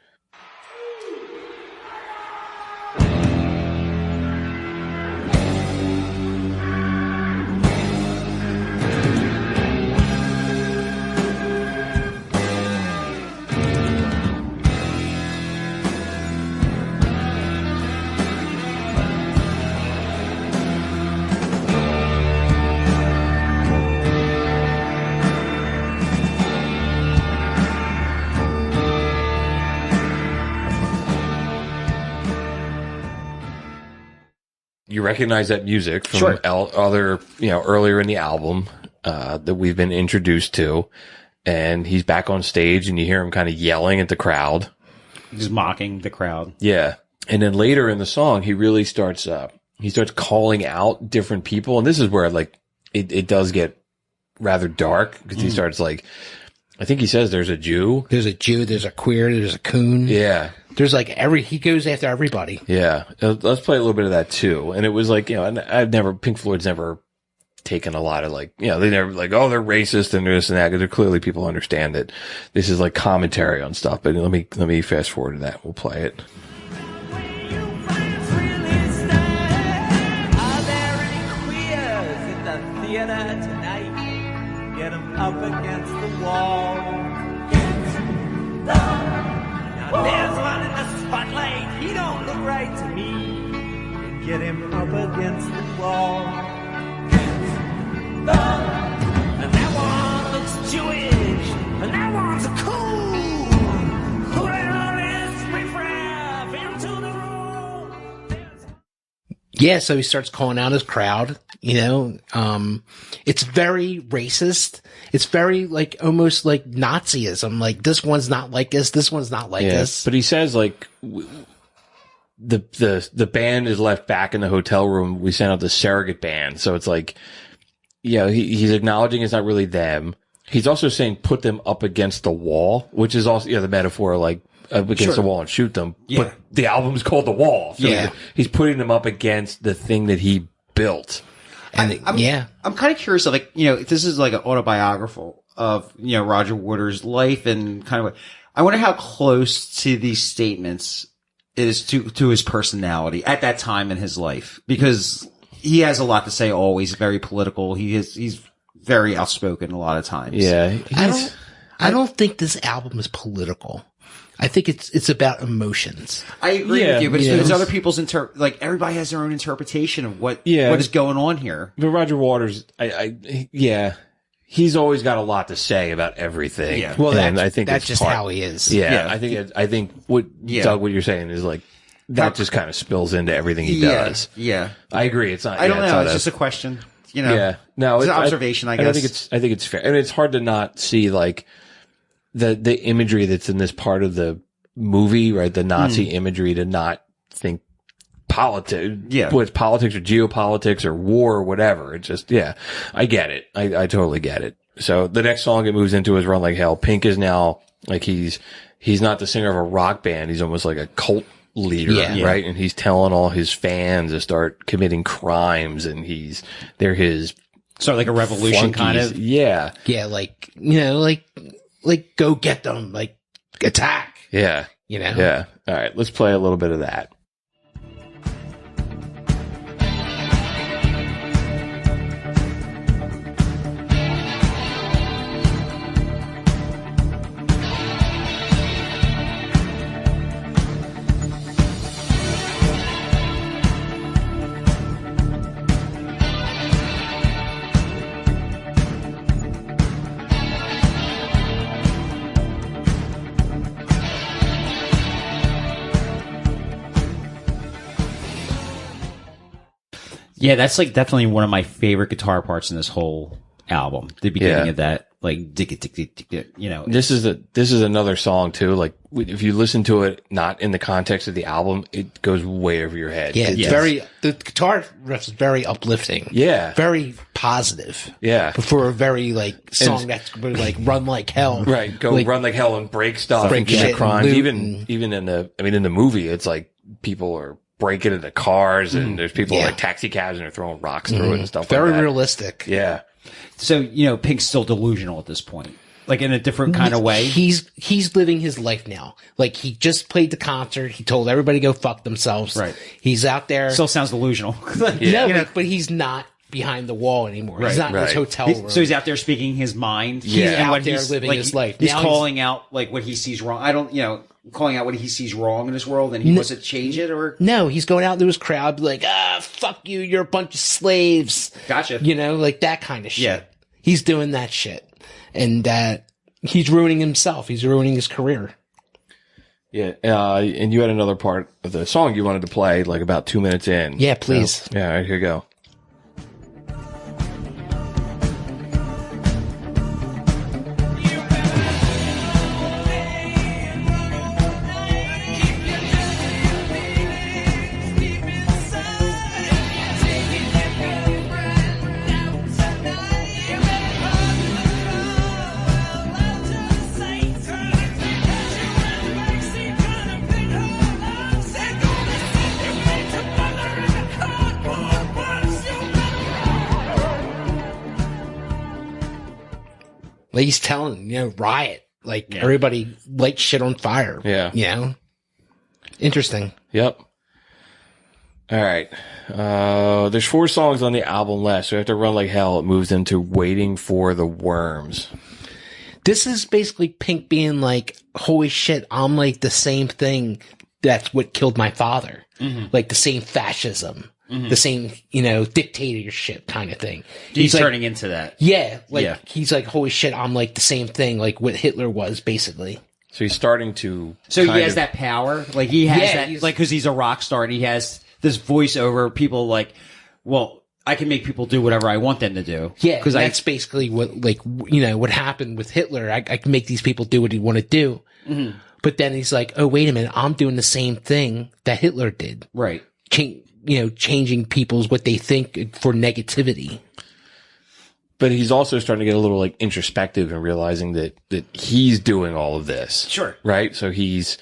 You recognize that music from other, earlier in the album, that we've been introduced to. And he's back on stage and you hear him kind of yelling at the crowd. Just mocking the crowd. Yeah. And then later in the song, he really starts calling out different people. And this is where like, it does get rather dark because he starts like, I think he says there's a Jew. There's a Jew, there's a queer, there's a coon. Yeah. There's like he goes after everybody. Yeah. Let's play a little bit of that too. And it was like, and Pink Floyd's never taken a lot of like, they never like, oh, they're racist and this and that, because they're clearly people understand it. This is like commentary on stuff. But let me fast forward to that. We'll play it. Are there any queers in the theater tonight? Get 'em up against the wall. Now there's one in the spotlight. He don't look right to me. Get him up against the wall. And that one looks Jewish. And that one's a coon. Well, let's riff-raff into the room. Yeah, so he starts calling out his crowd, it's very racist. It's very like almost like Nazism. Like this one's not like us. This one's not like us. But he says like the band is left back in the hotel room. We sent out the surrogate band. So it's like, he's acknowledging it's not really them. He's also saying put them up against the wall, which is also, the metaphor like up against the wall and shoot them. Yeah. But the album's called The Wall. So he's putting them up against the thing that he built. And I'm kind of curious of like, this is like an autobiographical of, Roger Waters' life and kind of, I wonder how close to these statements it is to his personality at that time in his life, because he has a lot to say always, very political. He's very outspoken a lot of times. Yeah. I don't think this album is political. I think it's about emotions. I agree with you, but it's other people's everybody has their own interpretation of what is going on here. But Roger Waters, he's always got a lot to say about everything. Yeah. Well, I think that's just how he is. Yeah. I think Doug, what you're saying is like, that just kind of spills into everything he does. Yeah. I agree. It's not, I don't know. It's just a question. Yeah. No, it's an observation, I guess. I think it's fair. And it's hard to not see like the imagery that's in this part of the movie, right? The Nazi imagery, to not think politics, whether it's politics or geopolitics or war or whatever. It's just, I get it. I totally get it. So the next song it moves into is Run Like Hell. Pink is now like, he's not the singer of a rock band. He's almost like a cult leader, right? And he's telling all his fans to start committing crimes, and they're his So like a revolution kind flunkies. of. Yeah. Yeah, like, you know, like go get them, like attack, Yeah. you know? Yeah. All right. Let's play a little bit of that. Yeah, that's like definitely one of my favorite guitar parts in this whole album. The beginning Yeah. of that, like, you know. This is another song too. Like if you listen to it not in the context of the album, it goes way over your head. Yeah, It's the guitar riff is very uplifting. Yeah. Very positive. Yeah. For a very, like, song that's like run like hell. Right. Go Like, run like hell and break stuff break and commit shit crimes. and loot Even in the movie, it's like people are breaking into cars and there's people Yeah. like taxi cabs and they're throwing rocks through it and stuff very like that. realistic. Yeah. So, you know, Pink's still delusional at this point. Like in a different kind of way. He's living his life now. Like, he just played the concert. He told everybody to go fuck themselves. Right. He's out there. Still sounds delusional. Yeah. No, but he's not behind the wall anymore. He's not in his right. hotel room. So he's out there speaking his mind. Yeah. He's out what there he's, living like, his life. He's Now calling out like what he sees wrong. Calling out what he sees wrong in this world, and he wants to change it. Or No, he's going out to his crowd, be like, fuck you, you're a bunch of slaves. Gotcha. You know, like that kind of shit. Yeah. He's doing that shit. And he's ruining himself. He's ruining his career. Yeah. And you had another part of the song you wanted to play like about 2 minutes in. Yeah, please. So, yeah. All right, here you go. Like, he's telling, riot. Like, everybody light shit on fire. Yeah. You know? Interesting. Yep. All right. There's 4 songs on the album left. So after Run Like Hell, it moves into Waiting for the Worms. This is basically Pink being like, holy shit, I'm like the same thing. That's what killed my father. Mm-hmm. Like the same fascism. Mm-hmm. The same, dictatorship kind of thing. he's like, turning into that. Yeah. Like, Yeah. he's like, holy shit, I'm like the same thing. Like what Hitler was, basically. So he's starting to. So he has that power. Like he has Yeah, that. he's- Like because he's a rock star and he has this voice over people. Like, well, I can make people do whatever I want them to do. Yeah. because That's basically what, what happened with Hitler. I can make these people do what he want to do. Mm-hmm. But then he's like, oh, wait a minute. I'm doing the same thing that Hitler did. right. Changing people's what they think for negativity. But he's also starting to get a little like introspective and realizing that he's doing all of this. Sure. Right. So he's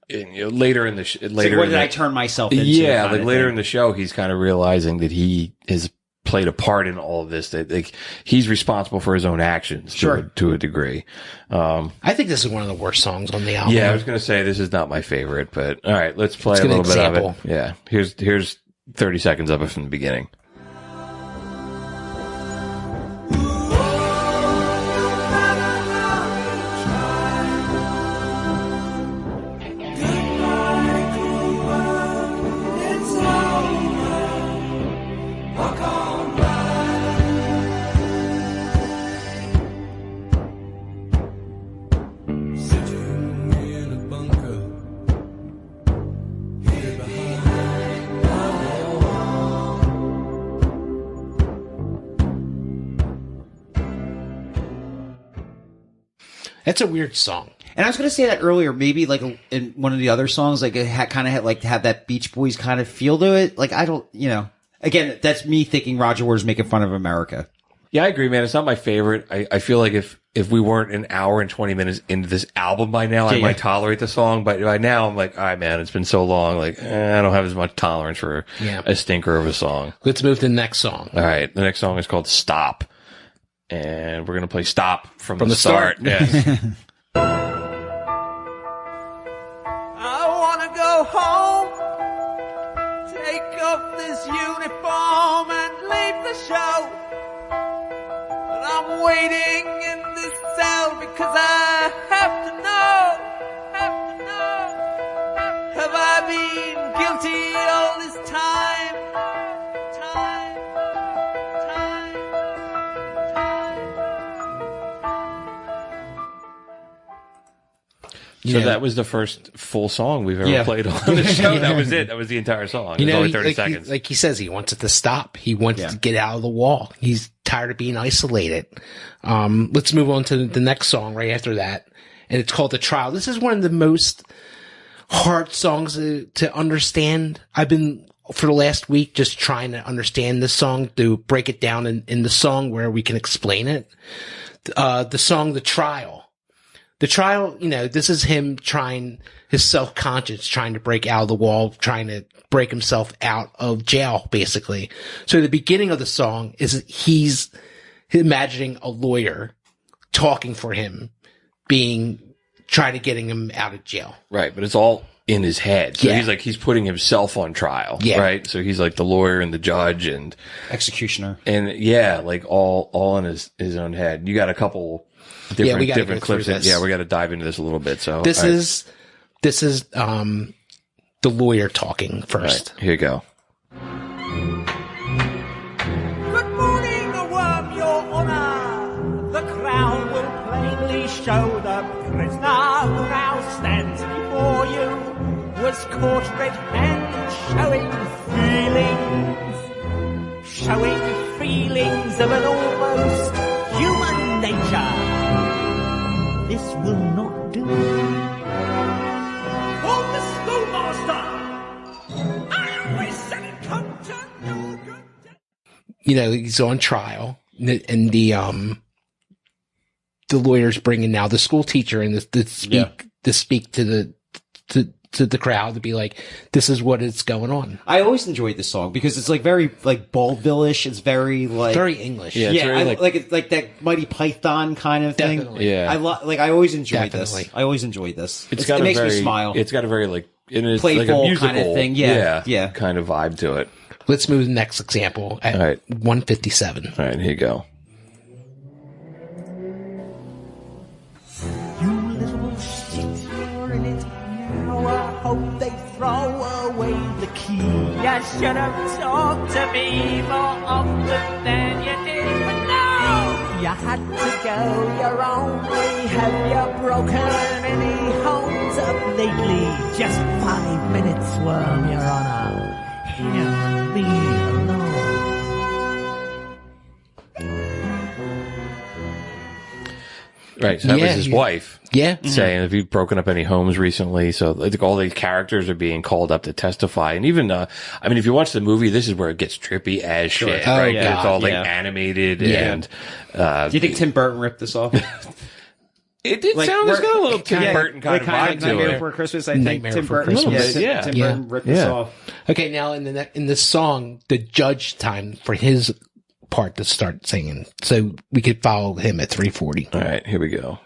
later in the Like, what did I turn myself into? Yeah, kind like of later thing. in the show, he's kind of realizing that he has played a part in all of this. That like he's responsible for his own actions to a degree. I think this is one of the worst songs on the album. Yeah, I was going to say this is not my favorite, but all right, let's play a give an little bit of example. it. Yeah, here's 30 seconds of it from the beginning. That's a weird song. And I was going to say that earlier, maybe like in one of the other songs, like it kind of had like to have that Beach Boys kind of feel to it. Like I don't, again, that's me thinking Roger Waters making fun of America. Yeah, I agree, man. It's not my favorite. I feel like if we weren't an hour and 20 minutes into this album by now, I might tolerate the song. But by now, I'm like, all right, man, it's been so long. Like, I don't have as much tolerance for a stinker of a song. Let's move to the next song. All right. The next song is called Stop. And we're going to play Stop from the start. Yes. I wanna go home, take off this uniform and leave the show. But I'm waiting in this cell because I have to know. Have I been guilty all this time? So that was the first full song we've ever played on the show. That was it. That was the entire song. It was only 30 seconds. Like he says, he wants it to stop. He wants to get out of the wall. He's tired of being isolated. Let's move on to the next song right after that. And it's called The Trial. This is one of the most hard songs to understand. I've been, for the last week, just trying to understand this song, to break it down in the song where we can explain it. The song, The Trial. The trial, this is him his self-conscious, trying to break out of the wall, trying to break himself out of jail, basically. So the beginning of the song is he's imagining a lawyer talking for him, trying to getting him out of jail. Right, but it's all in his head. So he's putting himself on trial. Yeah. Right? So he's like the lawyer and the judge and executioner. And like all in his own head. You got a couple different clips. Yeah, we got to dive into this a little bit. So this is the lawyer talking first. Right, here you go. Good morning, a worm, your honor. The crown will plainly show the prisoner who now stands before you was caught red-handed, showing feelings of an almost human nature. This will not do. Oh, the schoolmaster! I always said it come to no good. He's on trial, and the lawyer's bringing now the school teacher in to speak to the crowd, to be like, this is what is going on. I always enjoyed this song because it's like very like Baldville-ish. It's very like very English. Yeah, it's like that Mighty Python kind of thing. Definitely. Yeah, I always enjoyed this. I always enjoyed this. It makes me smile. It's got a very playful like a musical kind of thing. Yeah, kind of vibe to it. Let's move to the next example at 157. All right, here you go. You little shit, you're in it now. I hope they throw away the key. You should have talked to me more often than you did, but no! You had to go your own way. Have you broken any homes up lately? Just 5 minutes, worm, your honor. Hear me alone. Right, so that was his wife. Yeah. Saying, have you broken up any homes recently? So I think all these characters are being called up to testify. And even, if you watch the movie, this is where it gets trippy as shit, right? Yeah. It's all animated and, do you think Tim Burton ripped this off? It did sound, it's got a little Tim Burton kind of vibe like to Nightmare it. Before Christmas, I think Tim Burton. Christmas. Tim Burton ripped this off. Okay, now in this song, the judge time for his part to start singing, so we could follow him at 3:40. All right, here we go.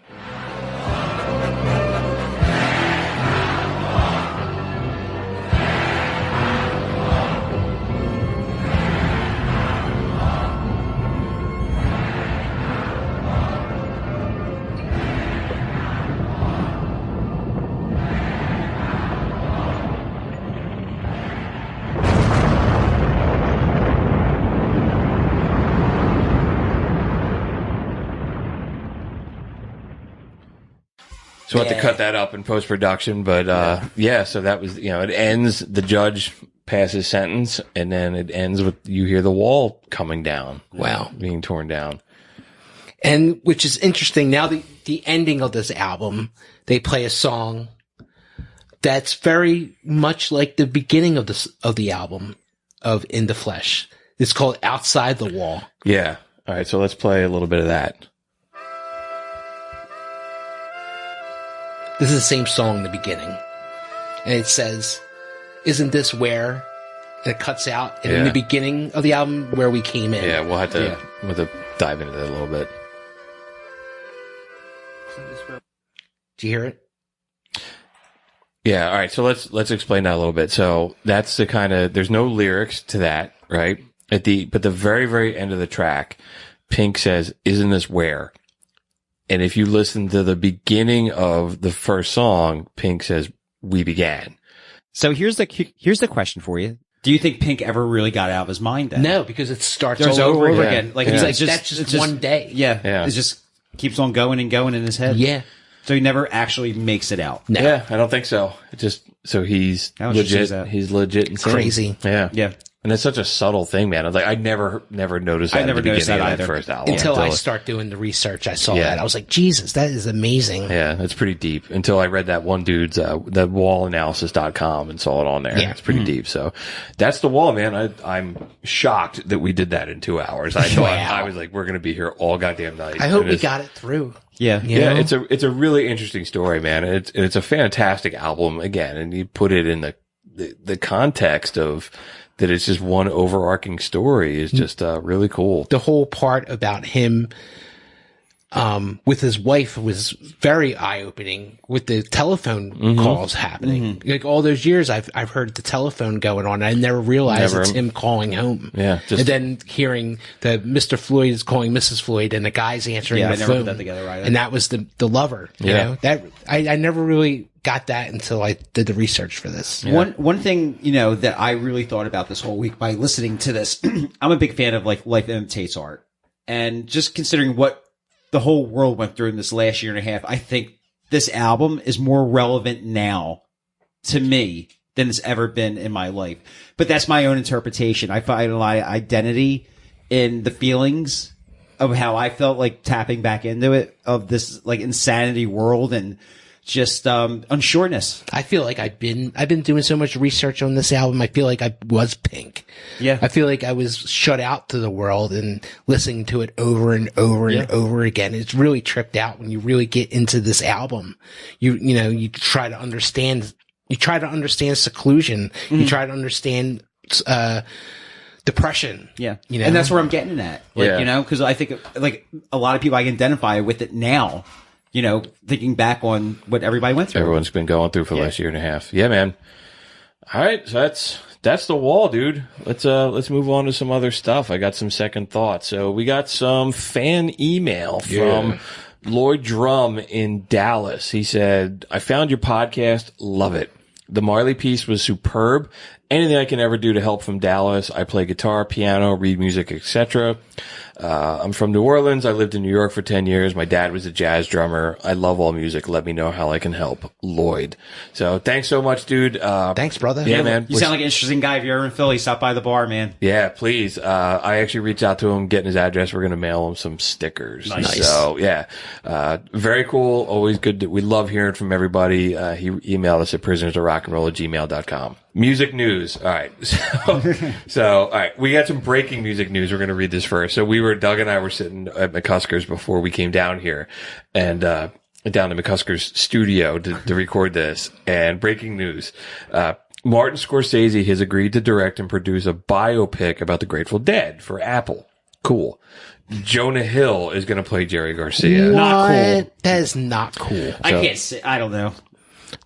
So we'll have to cut that up in post-production, but, so that was, it ends, the judge passes sentence, and then it ends with, you hear the wall coming down. Wow. Being torn down. And, which is interesting, now the ending of this album, they play a song that's very much like the beginning of the album, of In the Flesh. It's called Outside the Wall. Yeah. All right, so let's play a little bit of that. This is the same song in the beginning. And it says, "Isn't this where?" And it cuts out. And in Yeah. the beginning of the album, where we came in. Yeah, we'll have to dive into that a little bit. Do you hear it? Yeah, all right, so let's explain that a little bit. So that's the kind of, there's no lyrics to that, right? But the very, very end of the track, Pink says, "Isn't this where?" And if you listen to the beginning of the first song, Pink says, "We began." So here's the question for you. Do you think Pink ever really got out of his mind then? No, because it starts There's all over over Yeah. again. Like Yeah. he's like, It's that's just it's one day. Yeah. Yeah. It just keeps on going and going in his head. Yeah. So he never actually makes it out. No. Yeah, I don't think so. It just, so he's How interesting is legit, that? he's legit insane. Crazy. Yeah. Yeah. And it's such a subtle thing, man. I was like, I never noticed that I never at the noticed beginning that of that either. first album. Until I start doing the research, I saw Yeah. that. I was like, Jesus, that is amazing. Yeah, it's pretty deep. Until I read that one dude's, that wallanalysis.com and saw it on there. Yeah. It's pretty deep. So that's The Wall, man. I'm shocked that we did that in 2 hours. I thought, Wow. I was like, we're going to be here all goddamn night. I hope And we it's- got it through. Yeah. You Yeah, know? it's a really interesting story, man. And it's a fantastic album again. And you put it in the context of that it's just one overarching story is just, really cool. The whole part about him with his wife was very eye-opening with the telephone calls happening. Like all those years I've heard the telephone going on. I never realized it's him calling home. Yeah, just- and then hearing that Mr. Floyd is calling Mrs. Floyd and the guy's answering Yeah, the I never put phone. that together either. And that was the lover. You Yeah. know, that I never really got that until I did the research for this. One thing, that I really thought about this whole week by listening to this, I'm a big fan of like Life Imitates Art. And just considering what the whole world went through in this last year and a half, I think this album is more relevant now to me than it's ever been in my life. But that's my own interpretation. I find a lot of identity in the feelings of how I felt like tapping back into it, of this like insanity world and just unsureness. I feel like I've been doing so much research on this album. I feel like I was Pink. Yeah. I feel like I was shut out to the world and listening to it over and over and over again. It's really tripped out when you really get into this album. You try to understand. You try to understand seclusion. You try to understand depression. Yeah. You know? And that's where I'm getting at. Like, Yeah. because I think like a lot of people I can identify with it now, thinking back on what everybody went through. Everyone's been going through for the last year and a half. Yeah, man. All right. So that's The Wall, dude. Let's move on to some other stuff. I got some second thoughts. So we got some fan email from Lloyd Drum in Dallas. He said, "I found your podcast. Love it. The Marley piece was superb. Anything I can ever do to help from Dallas. I play guitar, piano, read music, etc. I'm from New Orleans. I lived in New York for 10 years. My dad was a jazz drummer. I love all music. Let me know how I can help. Lloyd." So thanks so much, dude. Thanks, brother. Yeah, man. You sound like an interesting guy. If you're ever in Philly, stop by the bar, man. Yeah, please. I actually reached out to him, getting his address. We're going to mail him some stickers. Nice. So yeah, very cool. Always good. We love hearing from everybody. He emailed us at prisonersofrockandroll@gmail.com. Music news. All right. So, all right. We got some breaking music news. We're going to read this first. So Doug and I were sitting at McCusker's before we came down here and, down to McCusker's studio to record this. And breaking news. Martin Scorsese has agreed to direct and produce a biopic about the Grateful Dead for Apple. Cool. Jonah Hill is going to play Jerry Garcia. Not cool. What? That is not cool. I can't say, I don't know.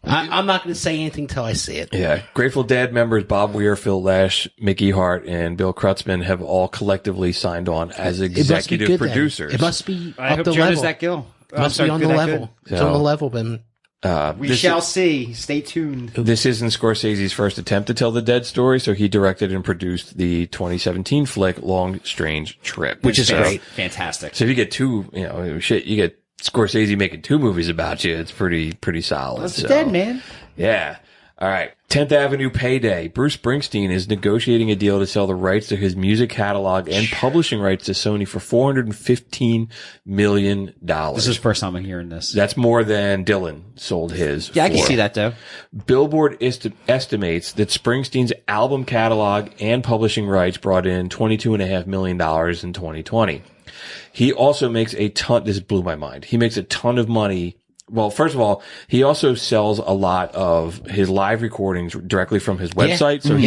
I'm not going to say anything till I see it. Yeah. Grateful Dead members Bob Weir, Phil Lesh, Mickey Hart, and Bill Krutzman have all collectively signed on as It must be executive good then. producers. It must be I up hope the Joe does level. that Gil. It must be on the level. It's on the level, Ben. We shall see. Stay tuned. This isn't Scorsese's first attempt to tell the Dead story, so he directed and produced the 2017 flick Long Strange Trip. Which is great. Fantastic. So if you get two, you get Scorsese making two movies about you, it's pretty solid. That's so. Dead, man. Yeah. All right. 10th Avenue Payday. Bruce Springsteen is negotiating a deal to sell the rights to his music catalog and publishing rights to Sony for $415 million. This is the first time I'm hearing this. That's more than Dylan sold his. Yeah, I can for. see that, though. Billboard estimates that Springsteen's album catalog and publishing rights brought in $22.5 million in 2020. He also makes a ton. This blew my mind. He makes a ton of money. Well, first of all, he also sells a lot of his live recordings directly from his website. So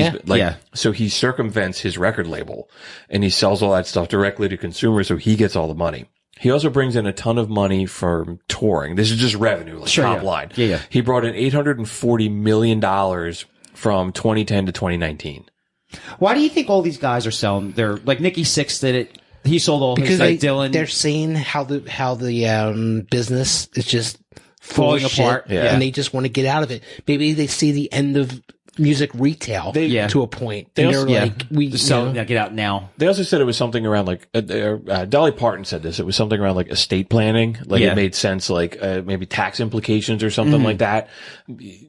so he circumvents his record label and he sells all that stuff directly to consumers. So he gets all the money. He also brings in a ton of money from touring. This is just revenue, like top line. Yeah. He brought in $840 million from 2010 to 2019. Why do you think all these guys are selling? They're like Nikki Sixx did it. He sold all his Dylan. They're seeing how the business is just falling apart, and they just want to get out of it. Maybe they see the end of music retail to a point. They and also, they're like, get out now. They also said it was something around like Dolly Parton said this. It was something around like estate planning. Like it made sense, like maybe tax implications or something like that.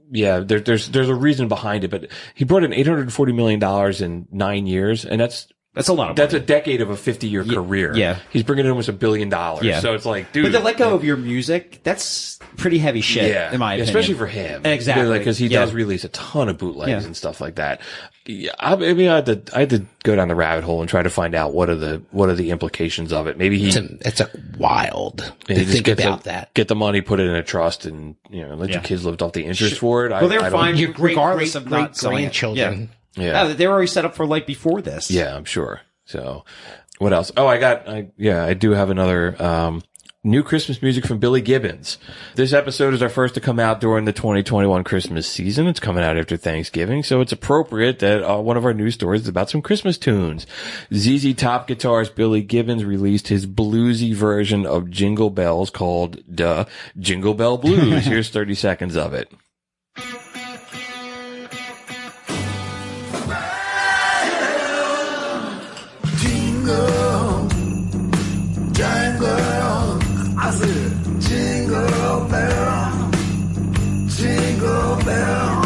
Yeah, there's a reason behind it. But he brought in $840 million in 9 years, and that's a lot of money. That's a decade of a 50-year career. Yeah. He's bringing in almost $1 billion. Yeah. So it's like, dude. But to let go of your music, that's pretty heavy shit, in my opinion. Especially for him. Exactly. Because he does release a ton of bootlegs and stuff like that. Yeah, I had to go down the rabbit hole and try to find out what are the implications of it. Maybe it's wild to think about that. Get the money, put it in a trust, and let your kids live off the interest for it. Well, they're fine regardless of great grandchildren. Yeah. They were already set up for life before this. Yeah, I'm sure. So, what else? Oh, I do have another new Christmas music from Billy Gibbons. This episode is our first to come out during the 2021 Christmas season. It's coming out after Thanksgiving, so it's appropriate that one of our news stories is about some Christmas tunes. ZZ Top guitarist Billy Gibbons released his bluesy version of Jingle Bells called Jingle Bell Blues. Here's 30 seconds of it. Jingle bell, jingle bell,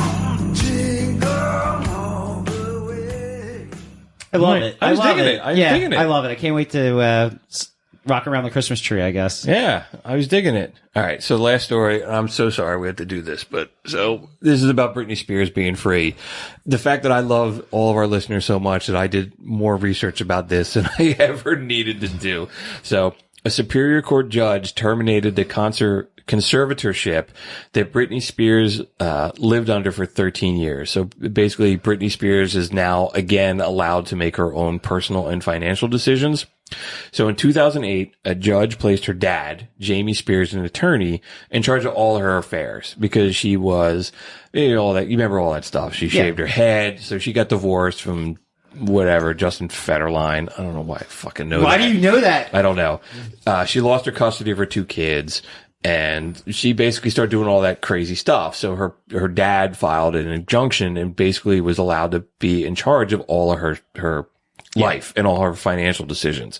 jingle all the way. I love it. I was digging it. I love it. I can't wait to rock around the Christmas tree, I guess. Yeah, I was digging it. All right, so last story. I'm so sorry we had to do this, but so this is about Britney Spears being free. The fact that I love all of our listeners so much that I did more research about this than I ever needed to do. So a Superior Court judge terminated the conservatorship that Britney Spears lived under for 13 years. So basically, Britney Spears is now again allowed to make her own personal and financial decisions. So in 2008, a judge placed her dad, Jamie Spears, an attorney, in charge of all her affairs because she was, all that. You remember all that stuff. She shaved her head, so she got divorced from whatever, Justin Federline. I don't know why I fucking know that. Why do you know that? I don't know. She lost her custody of her 2 kids, and she basically started doing all that crazy stuff. So her dad filed an injunction and basically was allowed to be in charge of all of her life and all her financial decisions.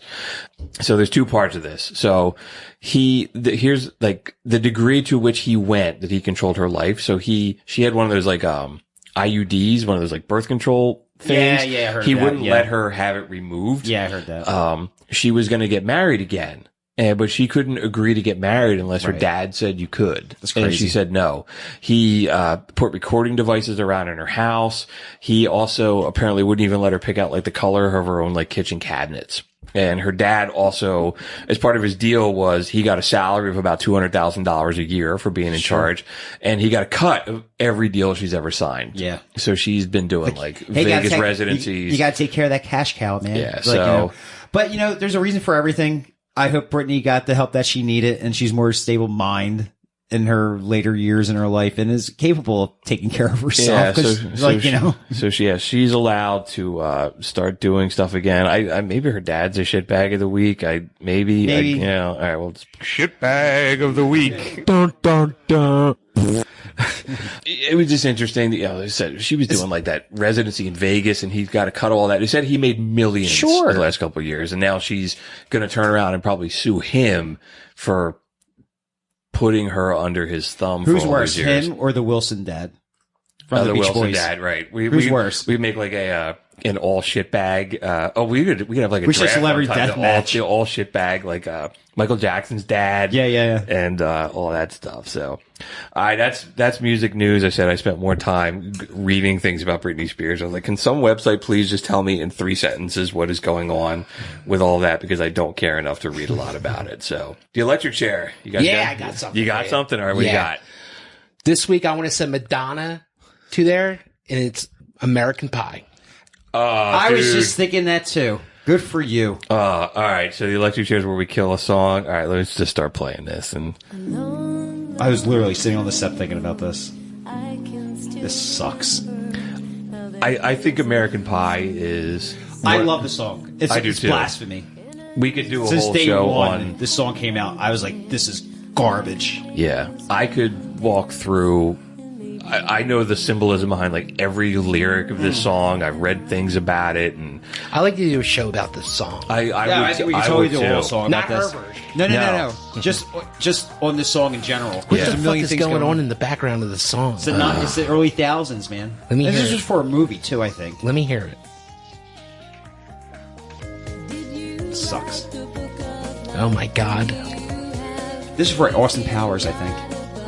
So there's 2 parts of this. So here's like the degree to which he went that he controlled her life. So she had one of those like IUDs, one of those like birth control things. Yeah, I heard he that. wouldn't let her have it removed. Yeah, I heard that. She was going to get married again. But she couldn't agree to get married unless her dad said you could. That's crazy. And she said no. He put recording devices around in her house. He also apparently wouldn't even let her pick out like the color of her own like kitchen cabinets. And her dad also, as part of his deal, was he got a salary of about $200,000 a year for being in charge, and he got a cut of every deal she's ever signed. Yeah. So she's been doing like Vegas residencies. You got to take care of that cash cow, man. Yeah. Like, but there's a reason for everything. I hope Britney got the help that she needed, and she's more stable mind in her later years in her life and is capable of taking care of herself. Yeah, she's allowed to start doing stuff again. I maybe her dad's a shitbag of the week. Maybe. All right, well, shitbag of the week. Dun, dun, dun. It was just interesting that, they said she was doing like that residency in Vegas and he's got to cut all that. He said he made millions in the last couple of years, and now she's going to turn around and probably sue him for putting her under his thumb. Who's for all worse, these years. him or the Wilson dad? From The Beach Wilson Boys. dad, right? Who's worse? We make like a an all shitbag. We could have like a We should draft celebrity one time, death match. The all shitbag, like Michael Jackson's dad. Yeah. And all that stuff. So, all right, that's music news. I said I spent more time reading things about Britney Spears. I was like, can some website please just tell me in 3 sentences what is going on with all that, because I don't care enough to read a lot about it. So, the electric chair. You guys I got something. You got something? All right, what you got? This week I want to send Madonna to there, and it's American Pie. I was just thinking that too. Good for you. All right, so the electric chair is where we kill a song. All right, let's just start playing this. And I was literally sitting on the set thinking about this. This sucks. I think American Pie is... I love the song. It's do too. blasphemy. We could do a Since whole day show one, on... this song came out, I was like, this is garbage. Yeah, I could walk through... I know the symbolism behind like every lyric of this song. I've read things about it, and I like to do a show about this song. I think we can totally do a whole song Not about this. her version. No. Just on this song in general. What There's the a fuck million is things going on in the background of the song? It's the early thousands, man. Let me And hear this it. is for a movie too, I think. Let me hear it. Sucks. Oh my god. This is for Austin Powers, I think.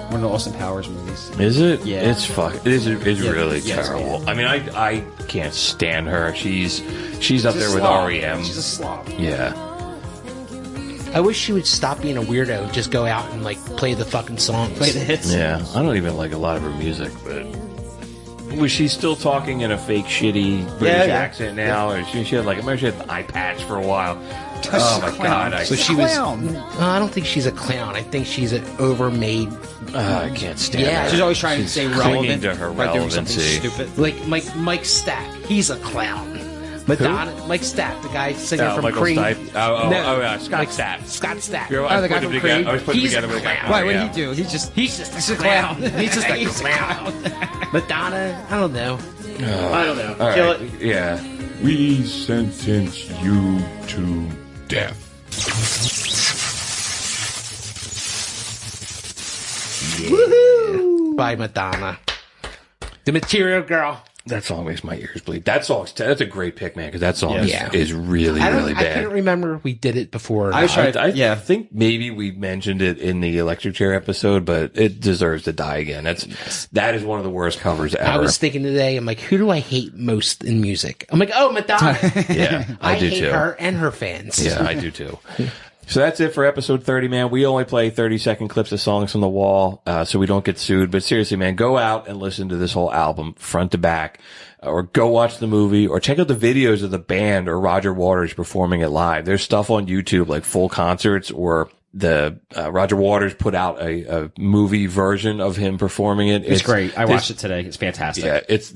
One of the Austin Powers movies. is it? Yeah. It's it's really Yeah, it's terrible. bad. I mean, I can't stand her. She's up there with slob. REM. She's a slob. Yeah. I wish she would stop being a weirdo and just go out and like play the fucking songs. Play the hits. Yeah, I don't even like a lot of her music, but was she still talking in a fake shitty British Yeah. accent now? Or she had like, I remember she had an eye patch for a while. She's Oh a my clown. god! So she was. I don't think she's a clown. I think she's an overmade, I can't stand Yeah. her. She's always trying to stay clinging relevant to her by doing something relevancy. stupid. like Mike Stack. He's a clown. Madonna, Mike Stack, the guy singing from Michael Creed. Stipe. Yeah, Scott Mike Stapp. Scott Stack. I the guy put from him together. Creed. I was putting He's together a with a guy. clown. Right, what yeah. did he do? He's just He's a clown. He's just a He's a clown. Madonna, I don't know. I don't know. All Kill right, it. yeah. We sentence you to death. By Madonna. The Material Girl. That song makes my ears bleed. That's a great pick, man, because that song Yeah. is really, really I bad. couldn't remember if we did it before. or I was not. trying to- I think maybe we mentioned it in the electric chair episode, but it deserves to die again. That is one of the worst covers ever. I was thinking today, I'm like, who do I hate most in music? I'm like, oh, Madonna. Yeah, I do hate too. her and her fans. Yeah, I do too. So that's it for episode 30, man. We only play 30-second clips of songs from the wall, so we don't get sued. But seriously, man, go out and listen to this whole album front to back, or go watch the movie, or check out the videos of the band or Roger Waters performing it live. There's stuff on YouTube, like full concerts, or the Roger Waters put out a movie version of him performing it. It's great. I watched it today. It's fantastic. Yeah, it's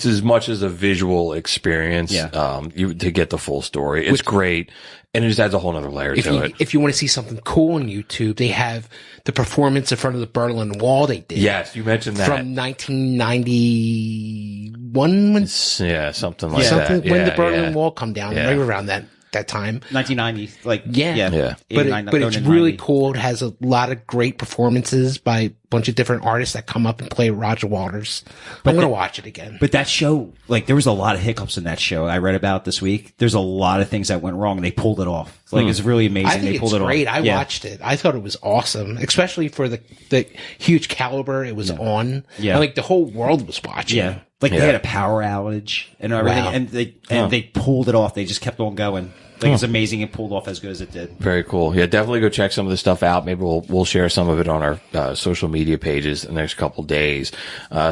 as much as a visual experience, Yeah. to get the full story. It's great. And it just adds a whole other layer to it. If you want to see something cool on YouTube, they have the performance in front of the Berlin Wall they did. Yes, you mentioned that. From 1991, when, Yeah, something like something, that. when Yeah, the Berlin yeah. Wall come down, Yeah. right around that time. 1990, like Yeah. Yeah. But 89, it's going in really 90. cool. It has a lot of great performances by a bunch of different artists that come up and play Roger Waters. I'm going to watch it again. But that show, like, there was a lot of hiccups in that show. I read about this week. There's a lot of things that went wrong, and they pulled it off. Like, it's really amazing. I think they pulled it's it great. off. I Yeah. watched it. I thought it was awesome, especially for the huge caliber it was on. Yeah. And, like, the whole world was watching. Yeah. Like, they had a power outage and everything, Wow. and they pulled it off. They just kept on going. Like, it's amazing it pulled off as good as it did. Very cool. Yeah, definitely go check some of this stuff out. Maybe we'll share some of it on our social media pages in the next couple days.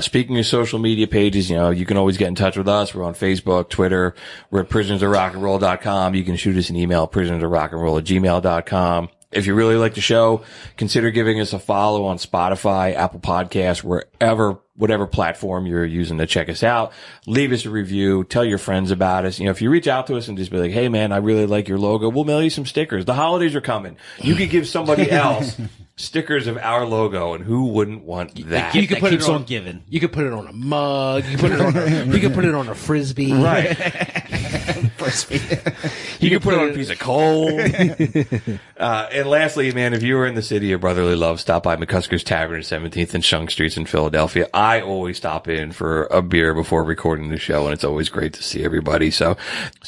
Speaking of social media pages, you can always get in touch with us. We're on Facebook, Twitter. We're at prisonersofrockandroll.com. You can shoot us an email, prisonersofrockandroll@gmail.com. If you really like the show, consider giving us a follow on Spotify, Apple Podcasts, whatever platform you're using to check us out. Leave us a review. Tell your friends about us. If you reach out to us and just be like, hey man, I really like your logo, we'll mail you some stickers. The holidays are coming. You could give somebody else stickers of our logo, and who wouldn't want that? You could put keeps it on giving. You could put it on a mug. You could put it on a frisbee. Right. You can put it on a piece of coal. And lastly, man, if you were in the city of brotherly love, stop by McCusker's Tavern at 17th and Shunk Streets in Philadelphia. I always stop in for a beer before recording the show, and it's always great to see everybody. So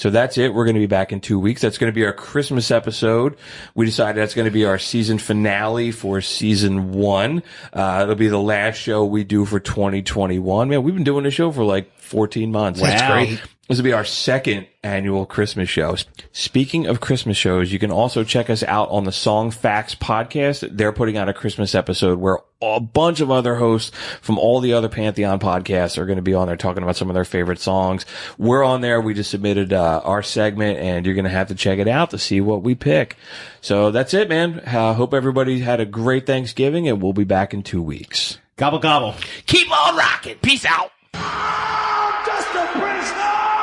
that's it. We're going to be back in 2 weeks. That's going to be our Christmas episode. We decided that's going to be our season finale for season 1. It'll be the last show we do for 2021. Man, we've been doing this show for like 14 months. Wow. That's great. This will be our second annual Christmas show. Speaking of Christmas shows, you can also check us out on the Song Facts podcast. They're putting out a Christmas episode where a bunch of other hosts from all the other Pantheon podcasts are going to be on there talking about some of their favorite songs. We're on there. We just submitted our segment, and you're going to have to check it out to see what we pick. So that's it, man. Hope everybody had a great Thanksgiving, and we'll be back in 2 weeks. Gobble, gobble. Keep on rocking. Peace out. I'm just a prisoner.